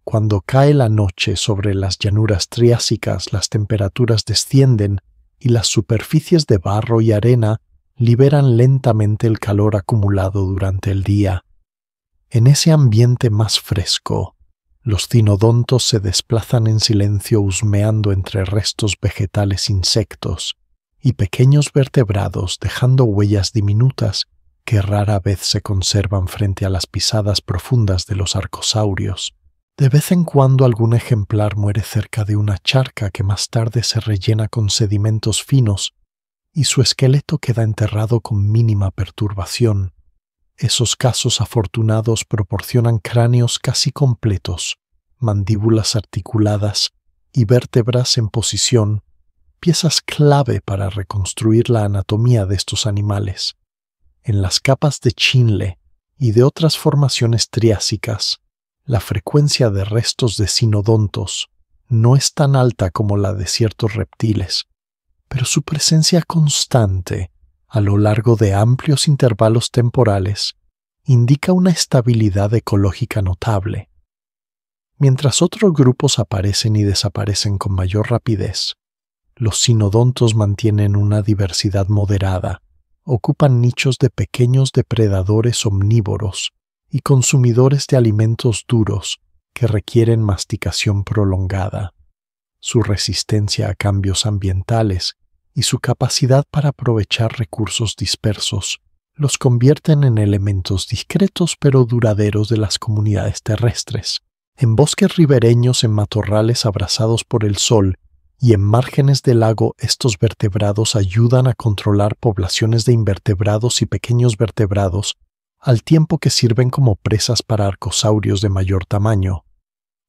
[SPEAKER 1] Cuando cae la noche sobre las llanuras triásicas, las temperaturas descienden y las superficies de barro y arena liberan lentamente el calor acumulado durante el día. En ese ambiente más fresco, los cinodontos se desplazan en silencio husmeando entre restos vegetales, insectos y pequeños vertebrados, dejando huellas diminutas que rara vez se conservan frente a las pisadas profundas de los arcosaurios. De vez en cuando algún ejemplar muere cerca de una charca que más tarde se rellena con sedimentos finos y su esqueleto queda enterrado con mínima perturbación. Esos casos afortunados proporcionan cráneos casi completos, mandíbulas articuladas y vértebras en posición, piezas clave para reconstruir la anatomía de estos animales. En las capas de chinle y de otras formaciones triásicas, la frecuencia de restos de cinodontos no es tan alta como la de ciertos reptiles, pero su presencia constante a lo largo de amplios intervalos temporales indica una estabilidad ecológica notable. Mientras otros grupos aparecen y desaparecen con mayor rapidez, los cinodontos mantienen una diversidad moderada, ocupan nichos de pequeños depredadores omnívoros y consumidores de alimentos duros que requieren masticación prolongada. Su resistencia a cambios ambientales y su capacidad para aprovechar recursos dispersos los convierten en elementos discretos pero duraderos de las comunidades terrestres. En bosques ribereños, en matorrales abrasados por el sol y en márgenes del lago, estos vertebrados ayudan a controlar poblaciones de invertebrados y pequeños vertebrados, al tiempo que sirven como presas para arcosaurios de mayor tamaño.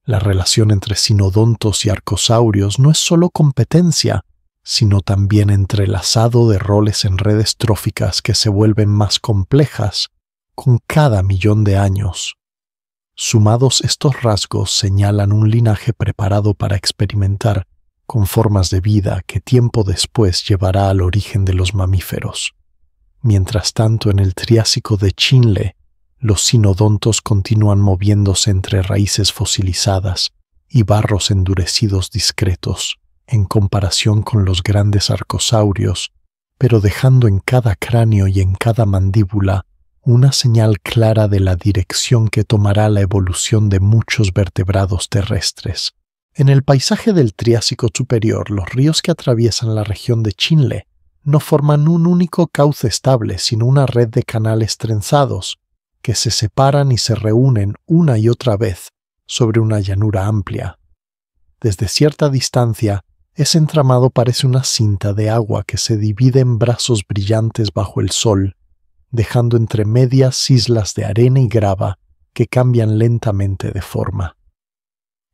[SPEAKER 1] La relación entre cinodontos y arcosaurios no es solo competencia, sino también entrelazado de roles en redes tróficas que se vuelven más complejas con cada millón de años. Sumados, estos rasgos señalan un linaje preparado para experimentar con formas de vida que tiempo después llevará al origen de los mamíferos. Mientras tanto, en el Triásico de Chinle, los cinodontos continúan moviéndose entre raíces fosilizadas y barros endurecidos discretos, en comparación con los grandes arcosaurios, pero dejando en cada cráneo y en cada mandíbula una señal clara de la dirección que tomará la evolución de muchos vertebrados terrestres. En el paisaje del Triásico superior, los ríos que atraviesan la región de Chinle no forman un único cauce estable, sino una red de canales trenzados, que se separan y se reúnen una y otra vez sobre una llanura amplia. Desde cierta distancia, ese entramado parece una cinta de agua que se divide en brazos brillantes bajo el sol, dejando entre medias islas de arena y grava que cambian lentamente de forma.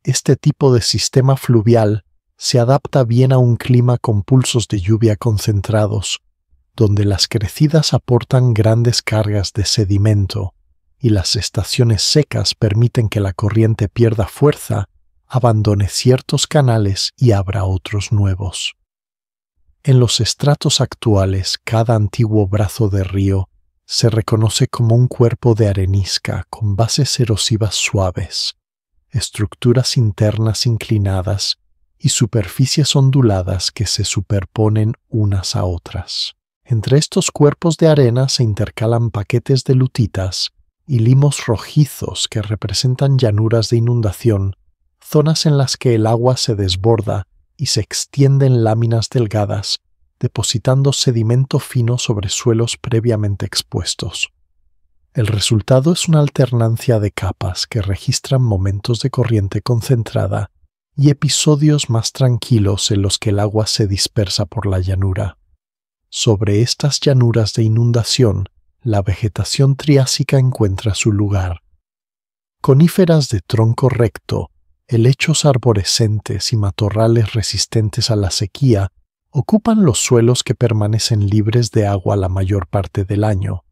[SPEAKER 1] Este tipo de sistema fluvial se adapta bien a un clima con pulsos de lluvia concentrados, donde las crecidas aportan grandes cargas de sedimento y las estaciones secas permiten que la corriente pierda fuerza, abandone ciertos canales y abra otros nuevos. En los estratos actuales, cada antiguo brazo de río se reconoce como un cuerpo de arenisca con bases erosivas suaves, estructuras internas inclinadas y superficies onduladas que se superponen unas a otras. Entre estos cuerpos de arena se intercalan paquetes de lutitas y limos rojizos que representan llanuras de inundación, zonas en las que el agua se desborda y se extiende en láminas delgadas, depositando sedimento fino sobre suelos previamente expuestos. El resultado es una alternancia de capas que registran momentos de corriente concentrada y episodios más tranquilos en los que el agua se dispersa por la llanura. Sobre estas llanuras de inundación, la vegetación triásica encuentra su lugar. Coníferas de tronco recto, helechos arborescentes y matorrales resistentes a la sequía ocupan los suelos que permanecen libres de agua la mayor parte del año.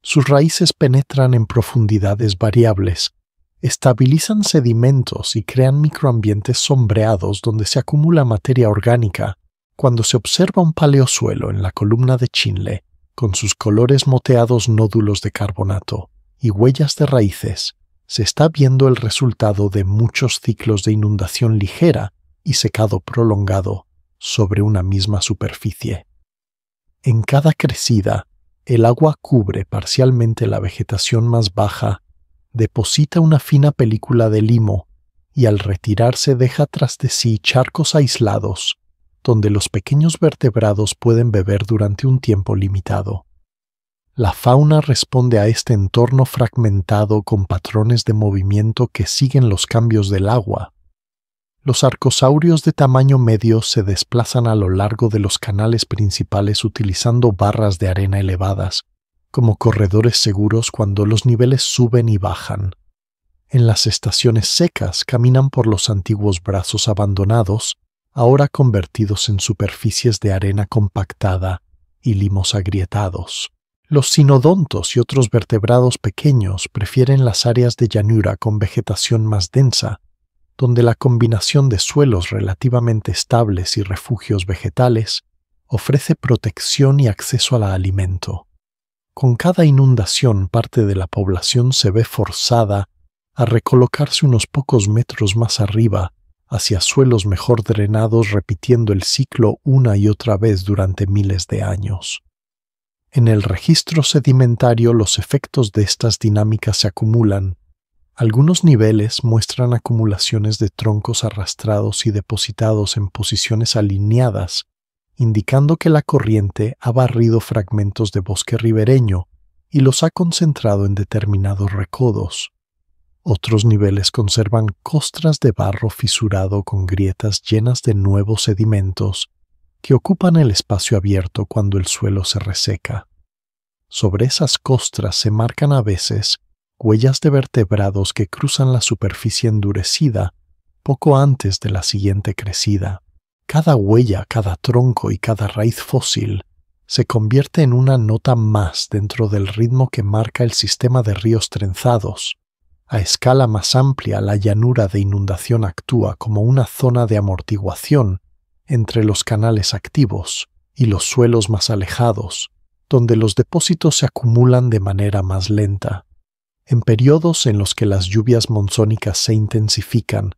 [SPEAKER 1] Sus raíces penetran en profundidades variables, estabilizan sedimentos y crean microambientes sombreados donde se acumula materia orgánica. Cuando se observa un paleosuelo en la columna de Chinle, con sus colores moteados nódulos de carbonato y huellas de raíces, se está viendo el resultado de muchos ciclos de inundación ligera y secado prolongado sobre una misma superficie. En cada crecida, el agua cubre parcialmente la vegetación más baja, deposita una fina película de limo y al retirarse deja tras de sí charcos aislados, donde los pequeños vertebrados pueden beber durante un tiempo limitado. La fauna responde a este entorno fragmentado con patrones de movimiento que siguen los cambios del agua. Los arcosaurios de tamaño medio se desplazan a lo largo de los canales principales utilizando barras de arena elevadas, como corredores seguros cuando los niveles suben y bajan. En las estaciones secas caminan por los antiguos brazos abandonados, ahora convertidos en superficies de arena compactada y limos agrietados. Los sinodontos y otros vertebrados pequeños prefieren las áreas de llanura con vegetación más densa, donde la combinación de suelos relativamente estables y refugios vegetales ofrece protección y acceso al alimento. Con cada inundación, parte de la población se ve forzada a recolocarse unos pocos metros más arriba hacia suelos mejor drenados, repitiendo el ciclo una y otra vez durante miles de años. En el registro sedimentario, los efectos de estas dinámicas se acumulan. Algunos niveles muestran acumulaciones de troncos arrastrados y depositados en posiciones alineadas, indicando que la corriente ha barrido fragmentos de bosque ribereño y los ha concentrado en determinados recodos. Otros niveles conservan costras de barro fisurado con grietas llenas de nuevos sedimentos que ocupan el espacio abierto cuando el suelo se reseca. Sobre esas costras se marcan a veces huellas de vertebrados que cruzan la superficie endurecida poco antes de la siguiente crecida. Cada huella, cada tronco y cada raíz fósil se convierte en una nota más dentro del ritmo que marca el sistema de ríos trenzados. A escala más amplia, la llanura de inundación actúa como una zona de amortiguación entre los canales activos y los suelos más alejados, donde los depósitos se acumulan de manera más lenta. En periodos en los que las lluvias monzónicas se intensifican,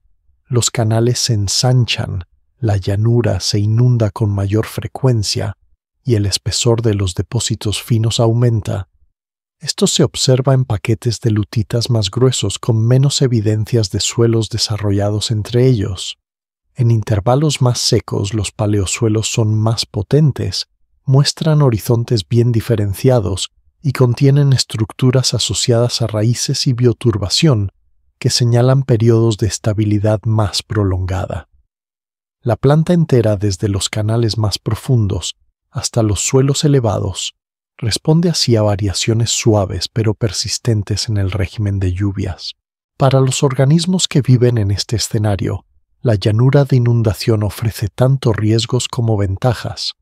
[SPEAKER 1] los canales se ensanchan, la llanura se inunda con mayor frecuencia y el espesor de los depósitos finos aumenta. Esto se observa en paquetes de lutitas más gruesos con menos evidencias de suelos desarrollados entre ellos. En intervalos más secos, los paleosuelos son más potentes, muestran horizontes bien diferenciados y contienen estructuras asociadas a raíces y bioturbación que señalan periodos de estabilidad más prolongada. La planta entera, desde los canales más profundos hasta los suelos elevados, responde así a variaciones suaves pero persistentes en el régimen de lluvias. Para los organismos que viven en este escenario, la llanura de inundación ofrece tanto riesgos como ventajas.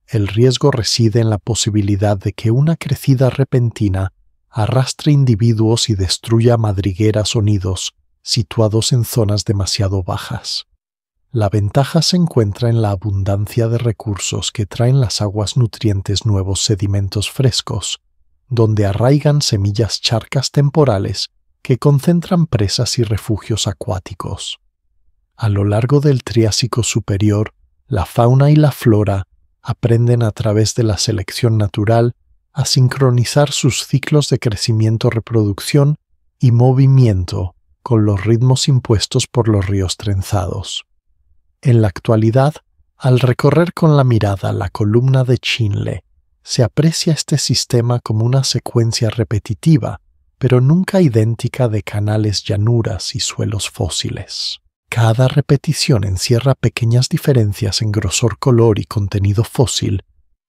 [SPEAKER 1] El riesgo reside en la posibilidad de que una crecida repentina arrastre individuos y destruya madrigueras o nidos situados en zonas demasiado bajas. La ventaja se encuentra en la abundancia de recursos que traen las aguas nutrientes nuevos sedimentos frescos, donde arraigan semillas charcas temporales que concentran presas y refugios acuáticos. A lo largo del Triásico superior, la fauna y la flora aprenden a través de la selección natural a sincronizar sus ciclos de crecimiento-reproducción y movimiento con los ritmos impuestos por los ríos trenzados. En la actualidad, al recorrer con la mirada la columna de Chinle, se aprecia este sistema como una secuencia repetitiva, pero nunca idéntica de canales, llanuras y suelos fósiles. Cada repetición encierra pequeñas diferencias en grosor, color y contenido fósil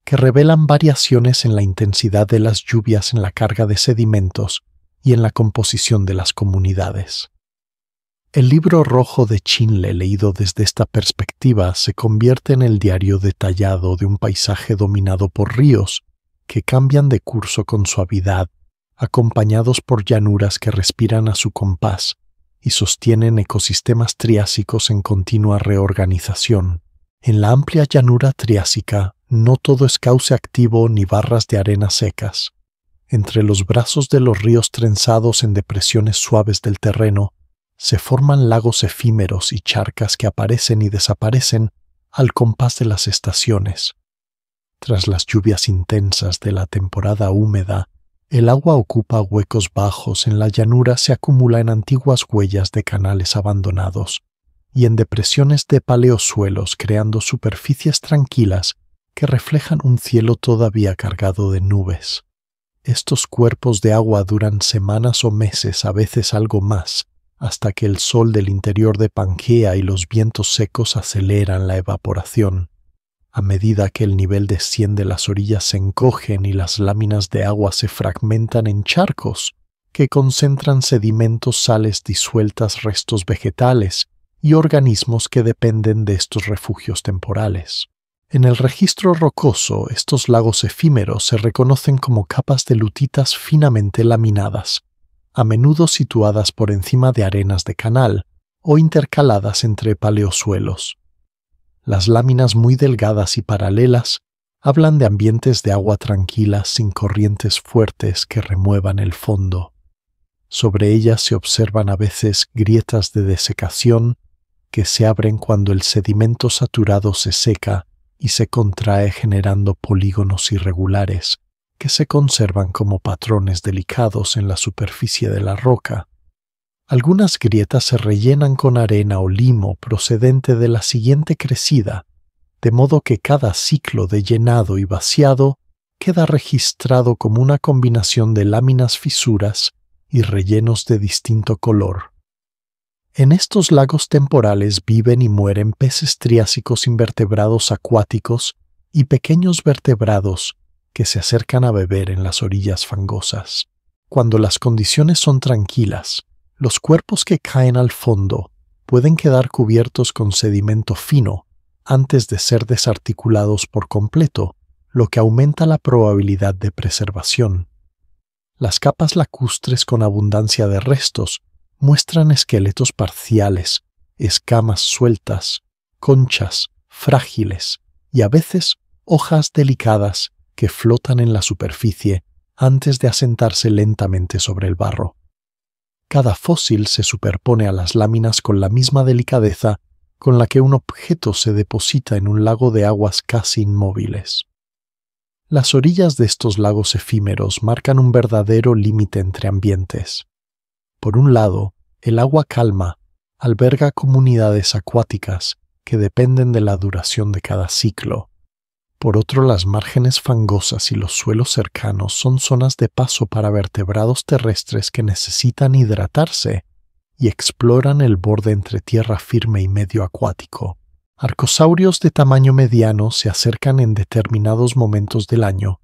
[SPEAKER 1] que revelan variaciones en la intensidad de las lluvias, en la carga de sedimentos y en la composición de las comunidades. El libro rojo de Chinle, leído desde esta perspectiva, se convierte en el diario detallado de un paisaje dominado por ríos que cambian de curso con suavidad acompañados por llanuras que respiran a su compás y sostienen ecosistemas triásicos en continua reorganización. En la amplia llanura triásica no todo es cauce activo ni barras de arena secas. Entre los brazos de los ríos trenzados en depresiones suaves del terreno, se forman lagos efímeros y charcas que aparecen y desaparecen al compás de las estaciones. Tras las lluvias intensas de la temporada húmeda, el agua ocupa huecos bajos en la llanura, se acumula en antiguas huellas de canales abandonados y en depresiones de paleosuelos, creando superficies tranquilas que reflejan un cielo todavía cargado de nubes. Estos cuerpos de agua duran semanas o meses, a veces algo más, hasta que el sol del interior de Pangea y los vientos secos aceleran la evaporación. A medida que el nivel desciende, las orillas se encogen y las láminas de agua se fragmentan en charcos que concentran sedimentos, sales disueltas, restos vegetales y organismos que dependen de estos refugios temporales. En el registro rocoso, estos lagos efímeros se reconocen como capas de lutitas finamente laminadas, a menudo situadas por encima de arenas de canal o intercaladas entre paleosuelos. Las láminas muy delgadas y paralelas hablan de ambientes de agua tranquila sin corrientes fuertes que remuevan el fondo. Sobre ellas se observan a veces grietas de desecación que se abren cuando el sedimento saturado se seca y se contrae, generando polígonos irregulares que se conservan como patrones delicados en la superficie de la roca. Algunas grietas se rellenan con arena o limo procedente de la siguiente crecida, de modo que cada ciclo de llenado y vaciado queda registrado como una combinación de láminas, fisuras y rellenos de distinto color. En estos lagos temporales viven y mueren peces triásicos, invertebrados acuáticos y pequeños vertebrados que se acercan a beber en las orillas fangosas. Cuando las condiciones son tranquilas, los cuerpos que caen al fondo pueden quedar cubiertos con sedimento fino antes de ser desarticulados por completo, lo que aumenta la probabilidad de preservación. Las capas lacustres con abundancia de restos muestran esqueletos parciales, escamas sueltas, conchas frágiles y a veces hojas delicadas que flotan en la superficie antes de asentarse lentamente sobre el barro. Cada fósil se superpone a las láminas con la misma delicadeza con la que un objeto se deposita en un lago de aguas casi inmóviles. Las orillas de estos lagos efímeros marcan un verdadero límite entre ambientes. Por un lado, el agua calma alberga comunidades acuáticas que dependen de la duración de cada ciclo. Por otro, las márgenes fangosas y los suelos cercanos son zonas de paso para vertebrados terrestres que necesitan hidratarse y exploran el borde entre tierra firme y medio acuático. Arcosaurios de tamaño mediano se acercan en determinados momentos del año,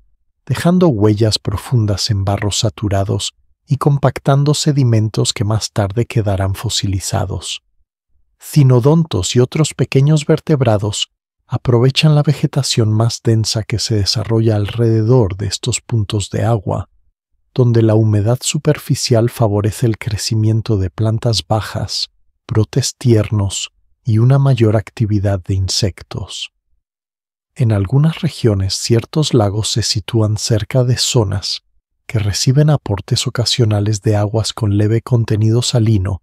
[SPEAKER 1] dejando huellas profundas en barros saturados y compactando sedimentos que más tarde quedarán fosilizados. Cinodontos y otros pequeños vertebrados aprovechan la vegetación más densa que se desarrolla alrededor de estos puntos de agua, donde la humedad superficial favorece el crecimiento de plantas bajas, brotes tiernos y una mayor actividad de insectos. En algunas regiones, ciertos lagos se sitúan cerca de zonas que reciben aportes ocasionales de aguas con leve contenido salino,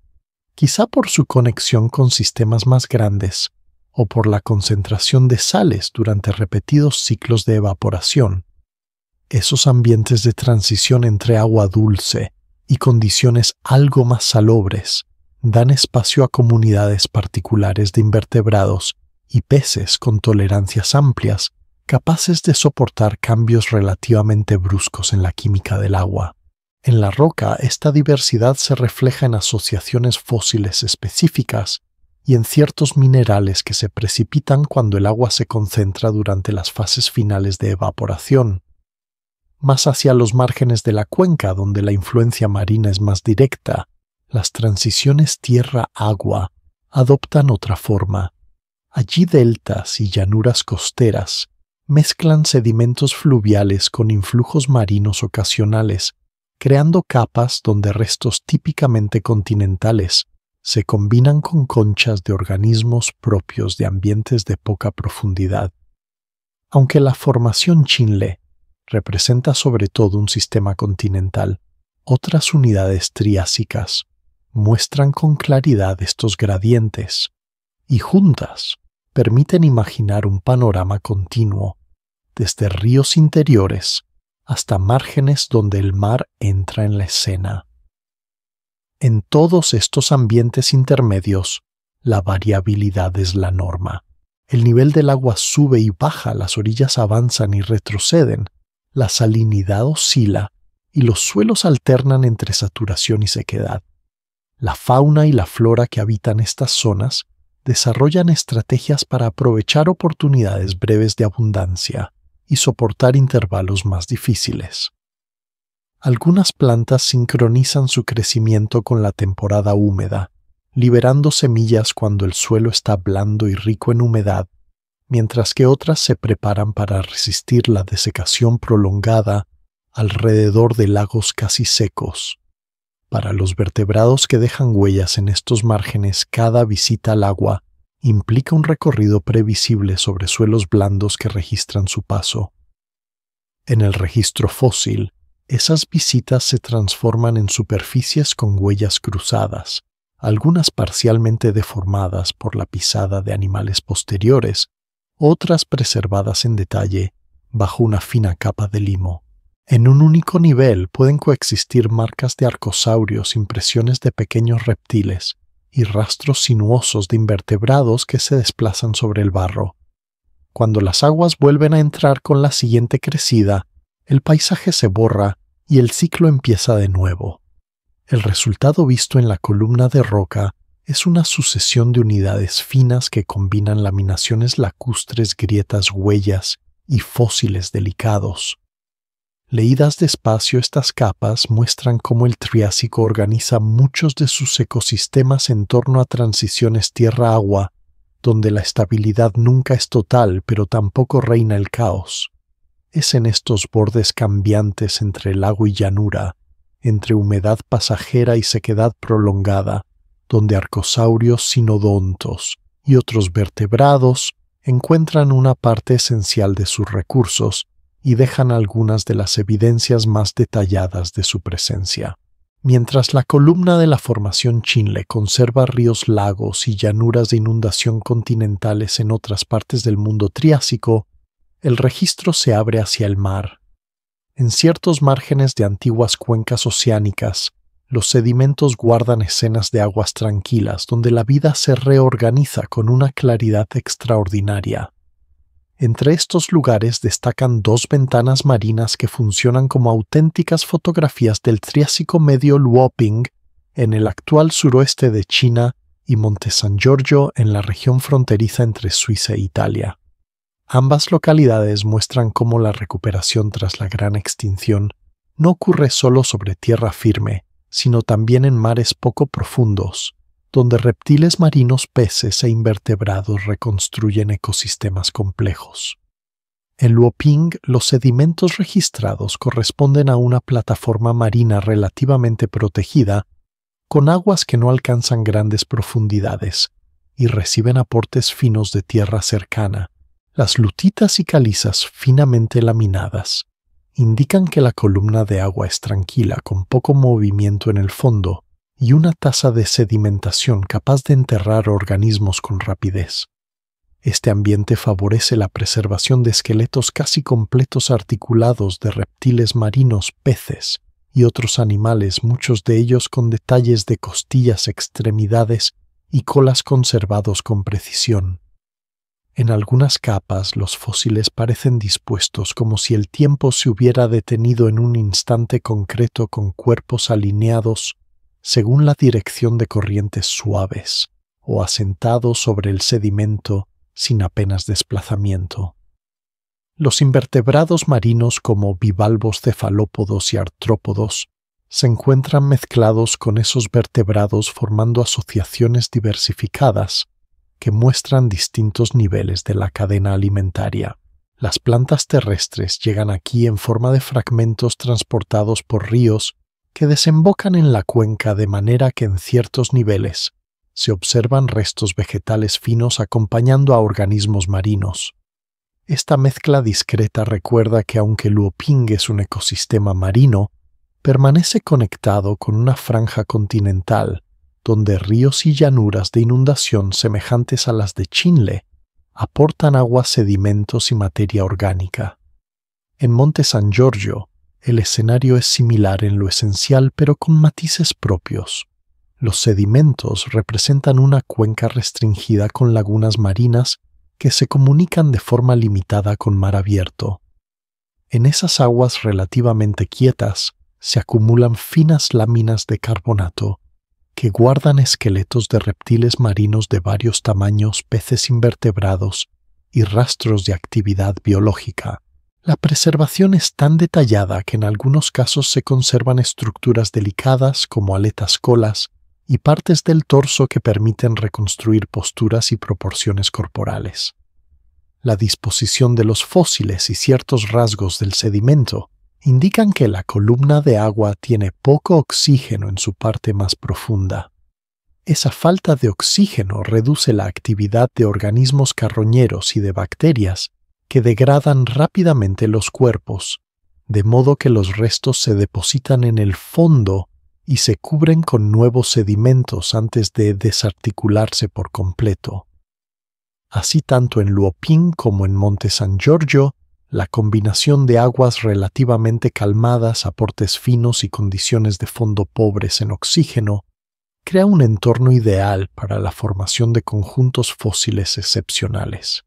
[SPEAKER 1] quizá por su conexión con sistemas más grandes o por la concentración de sales durante repetidos ciclos de evaporación. Esos ambientes de transición entre agua dulce y condiciones algo más salobres dan espacio a comunidades particulares de invertebrados y peces con tolerancias amplias, capaces de soportar cambios relativamente bruscos en la química del agua. En la roca, esta diversidad se refleja en asociaciones fósiles específicas y en ciertos minerales que se precipitan cuando el agua se concentra durante las fases finales de evaporación. Más hacia los márgenes de la cuenca, donde la influencia marina es más directa, las transiciones tierra-agua adoptan otra forma. Allí deltas y llanuras costeras mezclan sedimentos fluviales con influjos marinos ocasionales creando capas donde restos típicamente continentales se combinan con conchas de organismos propios de ambientes de poca profundidad. Aunque la formación Chinle representa sobre todo un sistema continental, otras unidades triásicas muestran con claridad estos gradientes y juntas permiten imaginar un panorama continuo, desde ríos interiores hasta márgenes donde el mar entra en la escena. En todos estos ambientes intermedios, la variabilidad es la norma. El nivel del agua sube y baja, las orillas avanzan y retroceden, la salinidad oscila y los suelos alternan entre saturación y sequedad. La fauna y la flora que habitan estas zonas desarrollan estrategias para aprovechar oportunidades breves de abundancia y soportar intervalos más difíciles. Algunas plantas sincronizan su crecimiento con la temporada húmeda, liberando semillas cuando el suelo está blando y rico en humedad, mientras que otras se preparan para resistir la desecación prolongada alrededor de lagos casi secos. Para los vertebrados que dejan huellas en estos márgenes, cada visita al agua implica un recorrido previsible sobre suelos blandos que registran su paso. En el registro fósil, esas visitas se transforman en superficies con huellas cruzadas, algunas parcialmente deformadas por la pisada de animales posteriores, otras preservadas en detalle bajo una fina capa de limo. En un único nivel pueden coexistir marcas de arcosaurios, impresiones de pequeños reptiles y rastros sinuosos de invertebrados que se desplazan sobre el barro. Cuando las aguas vuelven a entrar con la siguiente crecida, el paisaje se borra y el ciclo empieza de nuevo. El resultado visto en la columna de roca es una sucesión de unidades finas que combinan laminaciones lacustres, grietas, huellas y fósiles delicados. Leídas despacio, estas capas muestran cómo el Triásico organiza muchos de sus ecosistemas en torno a transiciones tierra-agua, donde la estabilidad nunca es total, pero tampoco reina el caos. Es en estos bordes cambiantes entre lago y llanura, entre humedad pasajera y sequedad prolongada, donde arcosaurios sinodontos y otros vertebrados encuentran una parte esencial de sus recursos y dejan algunas de las evidencias más detalladas de su presencia. Mientras la columna de la formación Chinle conserva ríos, lagos y llanuras de inundación continentales en otras partes del mundo Triásico, el registro se abre hacia el mar. En ciertos márgenes de antiguas cuencas oceánicas, los sedimentos guardan escenas de aguas tranquilas donde la vida se reorganiza con una claridad extraordinaria. Entre estos lugares destacan dos ventanas marinas que funcionan como auténticas fotografías del Triásico medio Luoping en el actual suroeste de China y Monte San Giorgio en la región fronteriza entre Suiza e Italia. Ambas localidades muestran cómo la recuperación tras la gran extinción no ocurre solo sobre tierra firme, sino también en mares poco profundos, donde reptiles marinos, peces e invertebrados reconstruyen ecosistemas complejos. En Luoping, los sedimentos registrados corresponden a una plataforma marina relativamente protegida, con aguas que no alcanzan grandes profundidades y reciben aportes finos de tierra cercana. Las lutitas y calizas finamente laminadas indican que la columna de agua es tranquila, con poco movimiento en el fondo y una tasa de sedimentación capaz de enterrar organismos con rapidez. Este ambiente favorece la preservación de esqueletos casi completos articulados de reptiles marinos, peces y otros animales, muchos de ellos con detalles de costillas, extremidades y colas conservados con precisión. En algunas capas los fósiles parecen dispuestos como si el tiempo se hubiera detenido en un instante concreto, con cuerpos alineados según la dirección de corrientes suaves o asentados sobre el sedimento sin apenas desplazamiento. Los invertebrados marinos como bivalvos, cefalópodos y artrópodos se encuentran mezclados con esos vertebrados formando asociaciones diversificadas que muestran distintos niveles de la cadena alimentaria. Las plantas terrestres llegan aquí en forma de fragmentos transportados por ríos que desembocan en la cuenca de manera que en ciertos niveles se observan restos vegetales finos acompañando a organismos marinos. Esta mezcla discreta recuerda que aunque Luoping es un ecosistema marino, permanece conectado con una franja continental donde ríos y llanuras de inundación semejantes a las de Chinle aportan agua, sedimentos y materia orgánica. En Monte San Giorgio, el escenario es similar en lo esencial pero con matices propios. Los sedimentos representan una cuenca restringida con lagunas marinas que se comunican de forma limitada con mar abierto. En esas aguas relativamente quietas se acumulan finas láminas de carbonato que guardan esqueletos de reptiles marinos de varios tamaños, peces invertebrados y rastros de actividad biológica. La preservación es tan detallada que en algunos casos se conservan estructuras delicadas como aletas, colas y partes del torso que permiten reconstruir posturas y proporciones corporales. La disposición de los fósiles y ciertos rasgos del sedimento indican que la columna de agua tiene poco oxígeno en su parte más profunda. Esa falta de oxígeno reduce la actividad de organismos carroñeros y de bacterias que degradan rápidamente los cuerpos, de modo que los restos se depositan en el fondo y se cubren con nuevos sedimentos antes de desarticularse por completo. Así, tanto en Luoping como en Monte San Giorgio, la combinación de aguas relativamente calmadas, aportes finos y condiciones de fondo pobres en oxígeno crea un entorno ideal para la formación de conjuntos fósiles excepcionales.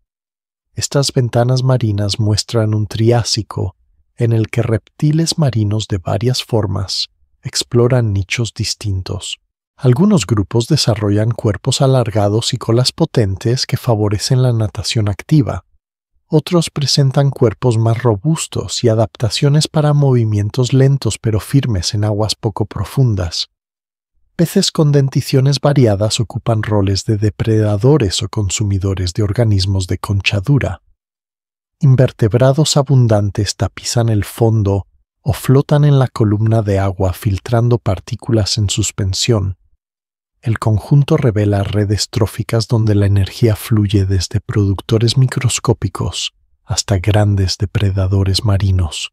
[SPEAKER 1] Estas ventanas marinas muestran un Triásico en el que reptiles marinos de varias formas exploran nichos distintos. Algunos grupos desarrollan cuerpos alargados y colas potentes que favorecen la natación activa. Otros presentan cuerpos más robustos y adaptaciones para movimientos lentos pero firmes en aguas poco profundas. Peces con denticiones variadas ocupan roles de depredadores o consumidores de organismos de concha dura. Invertebrados abundantes tapizan el fondo o flotan en la columna de agua filtrando partículas en suspensión. El conjunto revela redes tróficas donde la energía fluye desde productores microscópicos hasta grandes depredadores marinos.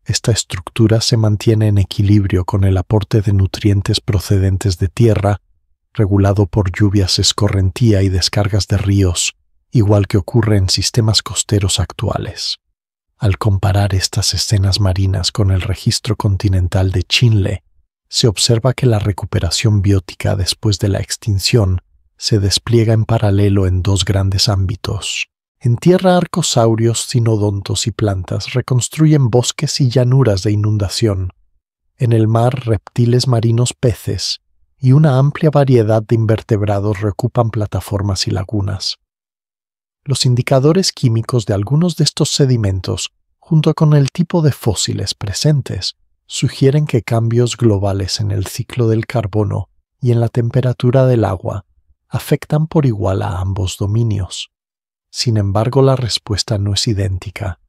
[SPEAKER 1] Esta estructura se mantiene en equilibrio con el aporte de nutrientes procedentes de tierra, regulado por lluvias escorrentía y descargas de ríos, igual que ocurre en sistemas costeros actuales. Al comparar estas escenas marinas con el registro continental de Chinle, se observa que la recuperación biótica después de la extinción se despliega en paralelo en dos grandes ámbitos. En tierra, arcosaurios, cinodontos y plantas reconstruyen bosques y llanuras de inundación. En el mar, reptiles marinos, peces y una amplia variedad de invertebrados reocupan plataformas y lagunas. Los indicadores químicos de algunos de estos sedimentos, junto con el tipo de fósiles presentes, sugieren que cambios globales en el ciclo del carbono y en la temperatura del agua afectan por igual a ambos dominios. Sin embargo, la respuesta no es idéntica.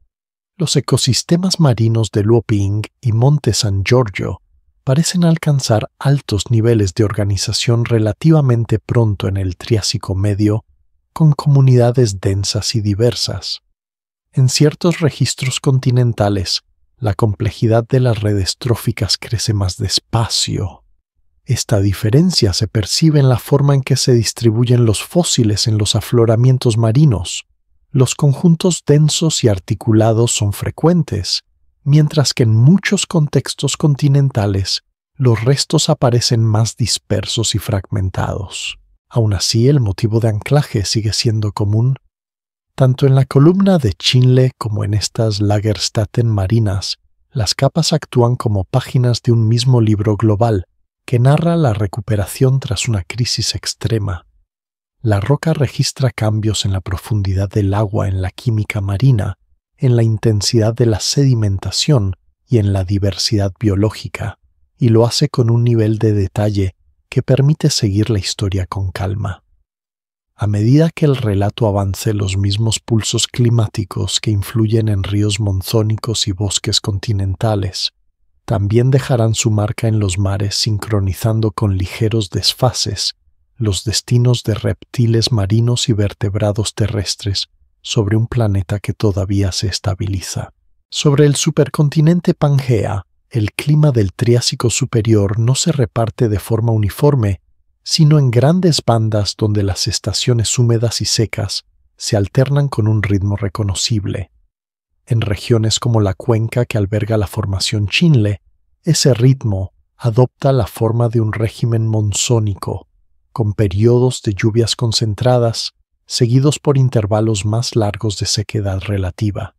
[SPEAKER 1] Los ecosistemas marinos de Luoping y Monte San Giorgio parecen alcanzar altos niveles de organización relativamente pronto en el Triásico medio, con comunidades densas y diversas. En ciertos registros continentales, la complejidad de las redes tróficas crece más despacio. Esta diferencia se percibe en la forma en que se distribuyen los fósiles en los afloramientos marinos. Los conjuntos densos y articulados son frecuentes, mientras que en muchos contextos continentales los restos aparecen más dispersos y fragmentados. Aún así, el motivo de anclaje sigue siendo común. Tanto en la columna de Chinle como en estas Lagerstätten marinas, las capas actúan como páginas de un mismo libro global que narra la recuperación tras una crisis extrema. La roca registra cambios en la profundidad del agua, en la química marina, en la intensidad de la sedimentación y en la diversidad biológica, y lo hace con un nivel de detalle que permite seguir la historia con calma. A medida que el relato avance, los mismos pulsos climáticos que influyen en ríos monzónicos y bosques continentales también dejarán su marca en los mares, sincronizando con ligeros desfases los destinos de reptiles marinos y vertebrados terrestres sobre un planeta que todavía se estabiliza. Sobre el supercontinente Pangea, el clima del Triásico superior no se reparte de forma uniforme, sino en grandes bandas donde las estaciones húmedas y secas se alternan con un ritmo reconocible. En regiones como la cuenca que alberga la formación Chinle, ese ritmo adopta la forma de un régimen monzónico, con periodos de lluvias concentradas, seguidos por intervalos más largos de sequedad relativa.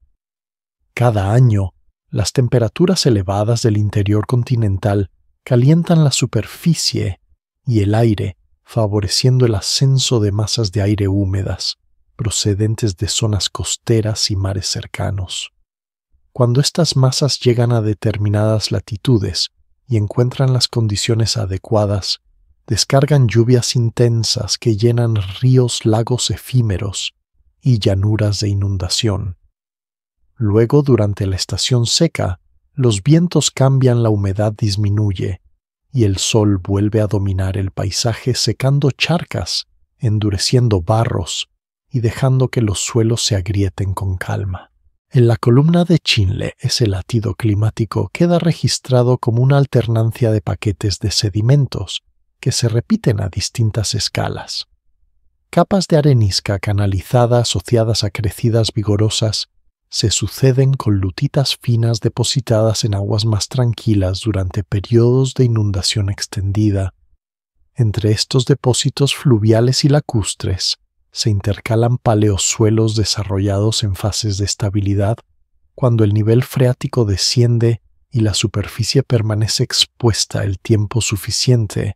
[SPEAKER 1] Cada año, las temperaturas elevadas del interior continental calientan la superficie y el aire, favoreciendo el ascenso de masas de aire húmedas, procedentes de zonas costeras y mares cercanos. Cuando estas masas llegan a determinadas latitudes y encuentran las condiciones adecuadas, descargan lluvias intensas que llenan ríos, lagos efímeros y llanuras de inundación. Luego, durante la estación seca, los vientos cambian, la humedad disminuye y el sol vuelve a dominar el paisaje, secando charcas, endureciendo barros y dejando que los suelos se agrieten con calma. En la columna de Chinle, ese latido climático queda registrado como una alternancia de paquetes de sedimentos que se repiten a distintas escalas. Capas de arenisca canalizada asociadas a crecidas vigorosas se suceden con lutitas finas depositadas en aguas más tranquilas durante periodos de inundación extendida. Entre estos depósitos fluviales y lacustres se intercalan paleosuelos desarrollados en fases de estabilidad cuando el nivel freático desciende y la superficie permanece expuesta el tiempo suficiente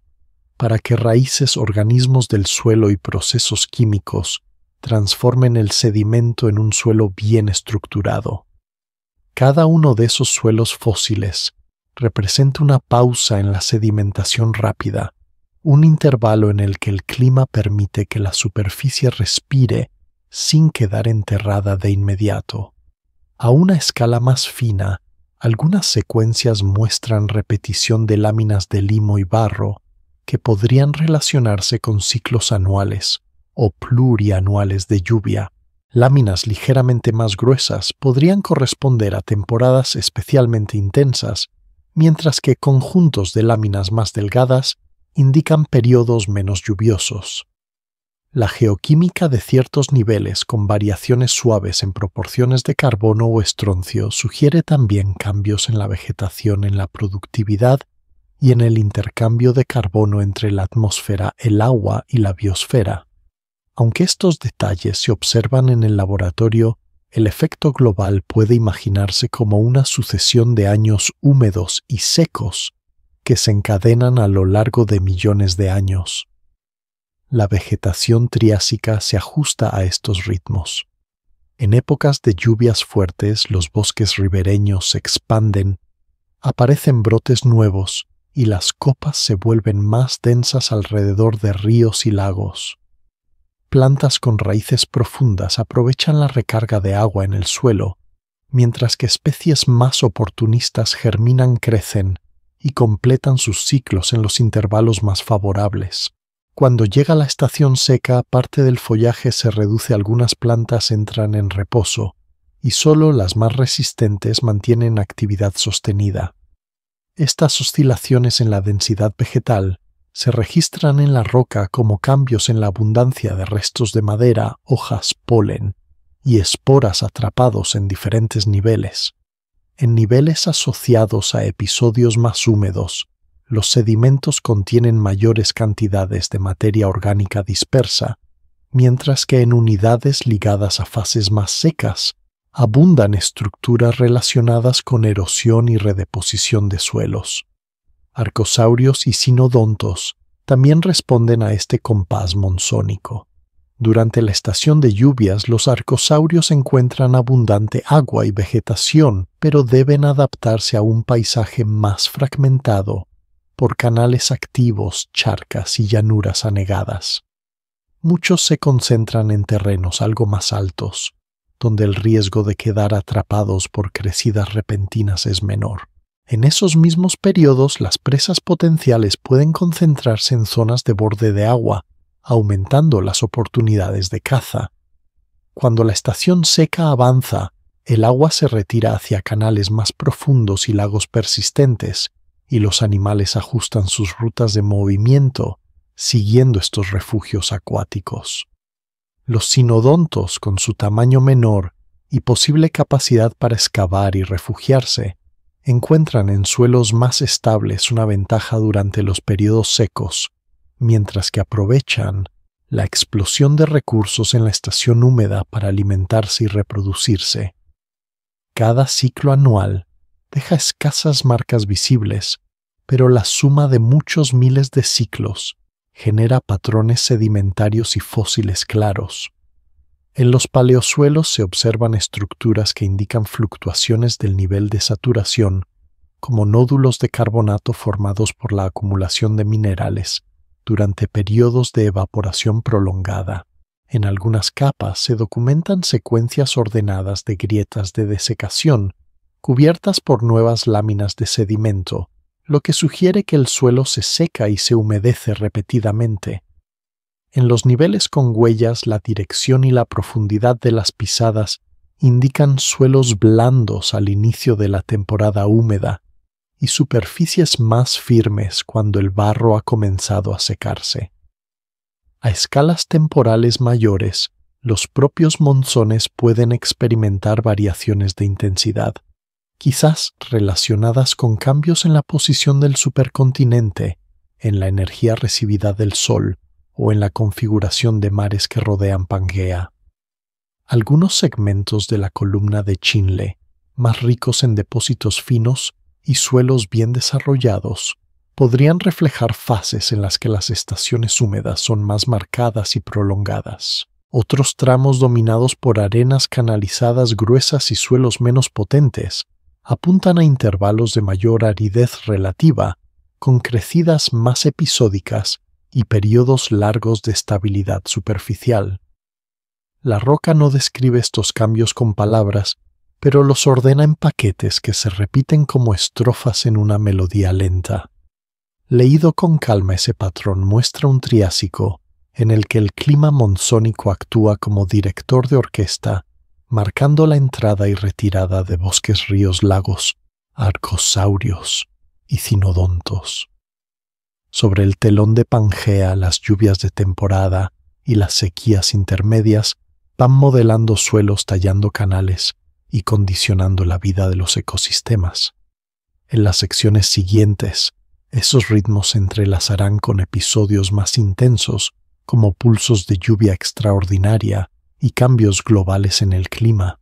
[SPEAKER 1] para que raíces, organismos del suelo y procesos químicos transformen el sedimento en un suelo bien estructurado. Cada uno de esos suelos fósiles representa una pausa en la sedimentación rápida, un intervalo en el que el clima permite que la superficie respire sin quedar enterrada de inmediato. A una escala más fina, algunas secuencias muestran repetición de láminas de limo y barro que podrían relacionarse con ciclos anuales o plurianuales de lluvia. Láminas ligeramente más gruesas podrían corresponder a temporadas especialmente intensas, mientras que conjuntos de láminas más delgadas indican periodos menos lluviosos. La geoquímica de ciertos niveles con variaciones suaves en proporciones de carbono o estroncio sugiere también cambios en la vegetación, en la productividad y en el intercambio de carbono entre la atmósfera, el agua y la biosfera. Aunque estos detalles se observan en el laboratorio, el efecto global puede imaginarse como una sucesión de años húmedos y secos que se encadenan a lo largo de millones de años. La vegetación triásica se ajusta a estos ritmos. En épocas de lluvias fuertes, los bosques ribereños se expanden, aparecen brotes nuevos y las copas se vuelven más densas alrededor de ríos y lagos. Plantas con raíces profundas aprovechan la recarga de agua en el suelo, mientras que especies más oportunistas germinan, crecen y completan sus ciclos en los intervalos más favorables. Cuando llega la estación seca, parte del follaje se reduce, algunas plantas entran en reposo y solo las más resistentes mantienen actividad sostenida. Estas oscilaciones en la densidad vegetal se registran en la roca como cambios en la abundancia de restos de madera, hojas, polen y esporas atrapados en diferentes niveles. En niveles asociados a episodios más húmedos, los sedimentos contienen mayores cantidades de materia orgánica dispersa, mientras que en unidades ligadas a fases más secas, abundan estructuras relacionadas con erosión y redeposición de suelos. Arcosaurios y sinodontos también responden a este compás monzónico. Durante la estación de lluvias, los arcosaurios encuentran abundante agua y vegetación, pero deben adaptarse a un paisaje más fragmentado por canales activos, charcas y llanuras anegadas. Muchos se concentran en terrenos algo más altos, donde el riesgo de quedar atrapados por crecidas repentinas es menor. En esos mismos periodos, las presas potenciales pueden concentrarse en zonas de borde de agua, aumentando las oportunidades de caza. Cuando la estación seca avanza, el agua se retira hacia canales más profundos y lagos persistentes, y los animales ajustan sus rutas de movimiento, siguiendo estos refugios acuáticos. Los sinodontos, con su tamaño menor y posible capacidad para excavar y refugiarse, encuentran en suelos más estables una ventaja durante los periodos secos, mientras que aprovechan la explosión de recursos en la estación húmeda para alimentarse y reproducirse. Cada ciclo anual deja escasas marcas visibles, pero la suma de muchos miles de ciclos genera patrones sedimentarios y fósiles claros. En los paleosuelos se observan estructuras que indican fluctuaciones del nivel de saturación, como nódulos de carbonato formados por la acumulación de minerales durante periodos de evaporación prolongada. En algunas capas se documentan secuencias ordenadas de grietas de desecación, cubiertas por nuevas láminas de sedimento, lo que sugiere que el suelo se seca y se humedece repetidamente. En los niveles con huellas, la dirección y la profundidad de las pisadas indican suelos blandos al inicio de la temporada húmeda y superficies más firmes cuando el barro ha comenzado a secarse. A escalas temporales mayores, los propios monzones pueden experimentar variaciones de intensidad, quizás relacionadas con cambios en la posición del supercontinente, en la energía recibida del Sol o en la configuración de mares que rodean Pangea. Algunos segmentos de la columna de Chinle, más ricos en depósitos finos y suelos bien desarrollados, podrían reflejar fases en las que las estaciones húmedas son más marcadas y prolongadas. Otros tramos dominados por arenas canalizadas gruesas y suelos menos potentes apuntan a intervalos de mayor aridez relativa, con crecidas más episódicas y periodos largos de estabilidad superficial. La roca no describe estos cambios con palabras, pero los ordena en paquetes que se repiten como estrofas en una melodía lenta. Leído con calma, ese patrón muestra un Triásico en el que el clima monzónico actúa como director de orquesta, marcando la entrada y retirada de bosques, ríos, lagos, arcosaurios y cinodontos. Sobre el telón de Pangea, las lluvias de temporada y las sequías intermedias van modelando suelos, tallando canales y condicionando la vida de los ecosistemas. En las secciones siguientes, esos ritmos se entrelazarán con episodios más intensos, como pulsos de lluvia extraordinaria y cambios globales en el clima,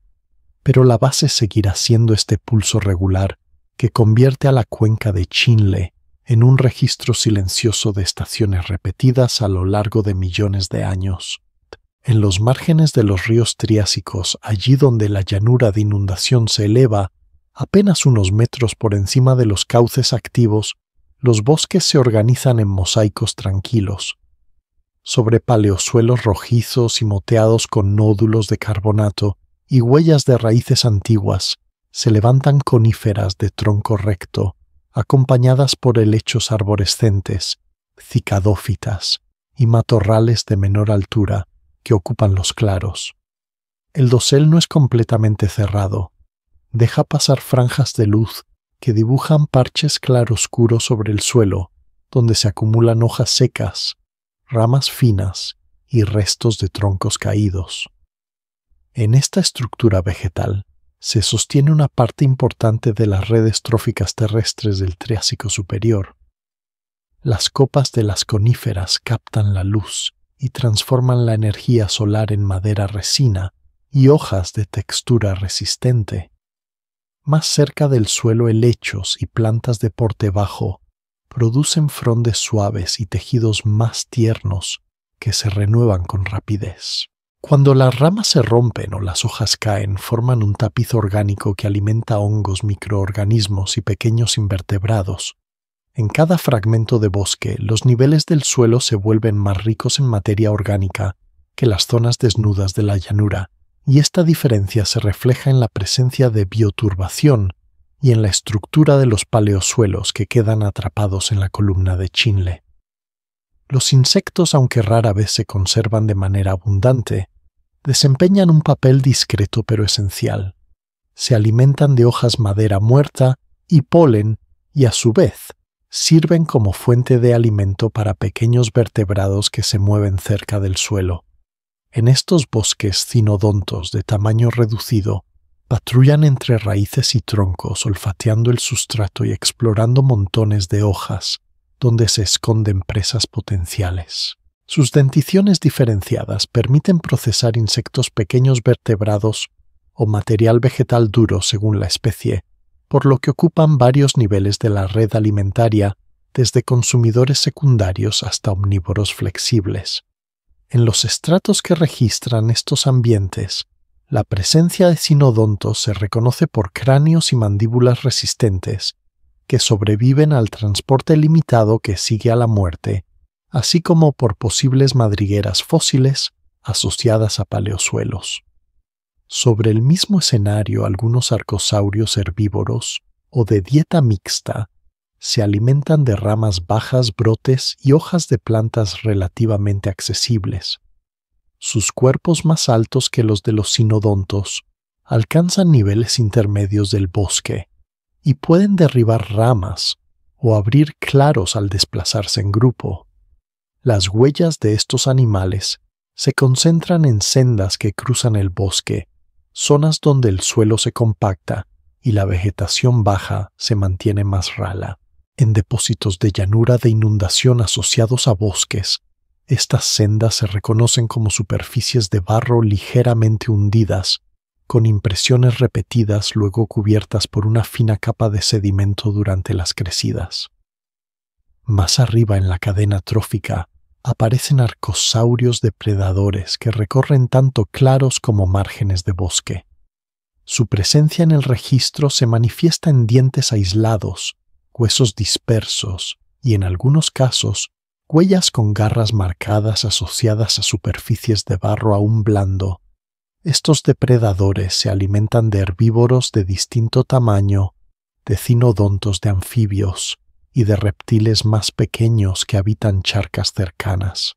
[SPEAKER 1] pero la base seguirá siendo este pulso regular que convierte a la cuenca de Chinle en un registro silencioso de estaciones repetidas a lo largo de millones de años. En los márgenes de los ríos triásicos, allí donde la llanura de inundación se eleva apenas unos metros por encima de los cauces activos, los bosques se organizan en mosaicos tranquilos. Sobre paleosuelos rojizos y moteados con nódulos de carbonato y huellas de raíces antiguas, se levantan coníferas de tronco recto, acompañadas por helechos arborescentes, cicadófitas y matorrales de menor altura que ocupan los claros. El dosel no es completamente cerrado. Deja pasar franjas de luz que dibujan parches claroscuros sobre el suelo, donde se acumulan hojas secas, ramas finas y restos de troncos caídos. En esta estructura vegetal se sostiene una parte importante de las redes tróficas terrestres del Triásico superior. Las copas de las coníferas captan la luz y transforman la energía solar en madera resina y hojas de textura resistente. Más cerca del suelo, helechos y plantas de porte bajo producen frondes suaves y tejidos más tiernos que se renuevan con rapidez. Cuando las ramas se rompen o las hojas caen, forman un tapiz orgánico que alimenta hongos, microorganismos y pequeños invertebrados. En cada fragmento de bosque, los niveles del suelo se vuelven más ricos en materia orgánica que las zonas desnudas de la llanura, y esta diferencia se refleja en la presencia de bioturbación, y en la estructura de los paleosuelos que quedan atrapados en la columna de Chinle. Los insectos, aunque rara vez se conservan de manera abundante, desempeñan un papel discreto pero esencial. Se alimentan de hojas madera muerta y polen y a su vez sirven como fuente de alimento para pequeños vertebrados que se mueven cerca del suelo. En estos bosques cinodontos de tamaño reducido, patrullan entre raíces y troncos olfateando el sustrato y explorando montones de hojas donde se esconden presas potenciales. Sus denticiones diferenciadas permiten procesar insectos pequeños vertebrados o material vegetal duro según la especie, por lo que ocupan varios niveles de la red alimentaria, desde consumidores secundarios hasta omnívoros flexibles. En los estratos que registran estos ambientes, la presencia de cinodontos se reconoce por cráneos y mandíbulas resistentes que sobreviven al transporte limitado que sigue a la muerte, así como por posibles madrigueras fósiles asociadas a paleosuelos. Sobre el mismo escenario, algunos arcosaurios herbívoros o de dieta mixta se alimentan de ramas bajas, brotes y hojas de plantas relativamente accesibles. Sus cuerpos más altos que los de los cinodontos alcanzan niveles intermedios del bosque y pueden derribar ramas o abrir claros al desplazarse en grupo. Las huellas de estos animales se concentran en sendas que cruzan el bosque, zonas donde el suelo se compacta y la vegetación baja se mantiene más rala. En depósitos de llanura de inundación asociados a bosques, estas sendas se reconocen como superficies de barro ligeramente hundidas, con impresiones repetidas luego cubiertas por una fina capa de sedimento durante las crecidas. Más arriba en la cadena trófica aparecen arcosaurios depredadores que recorren tanto claros como márgenes de bosque. Su presencia en el registro se manifiesta en dientes aislados, huesos dispersos y, en algunos casos, huellas con garras marcadas asociadas a superficies de barro aún blando. Estos depredadores se alimentan de herbívoros de distinto tamaño, de cinodontos de anfibios y de reptiles más pequeños que habitan charcas cercanas.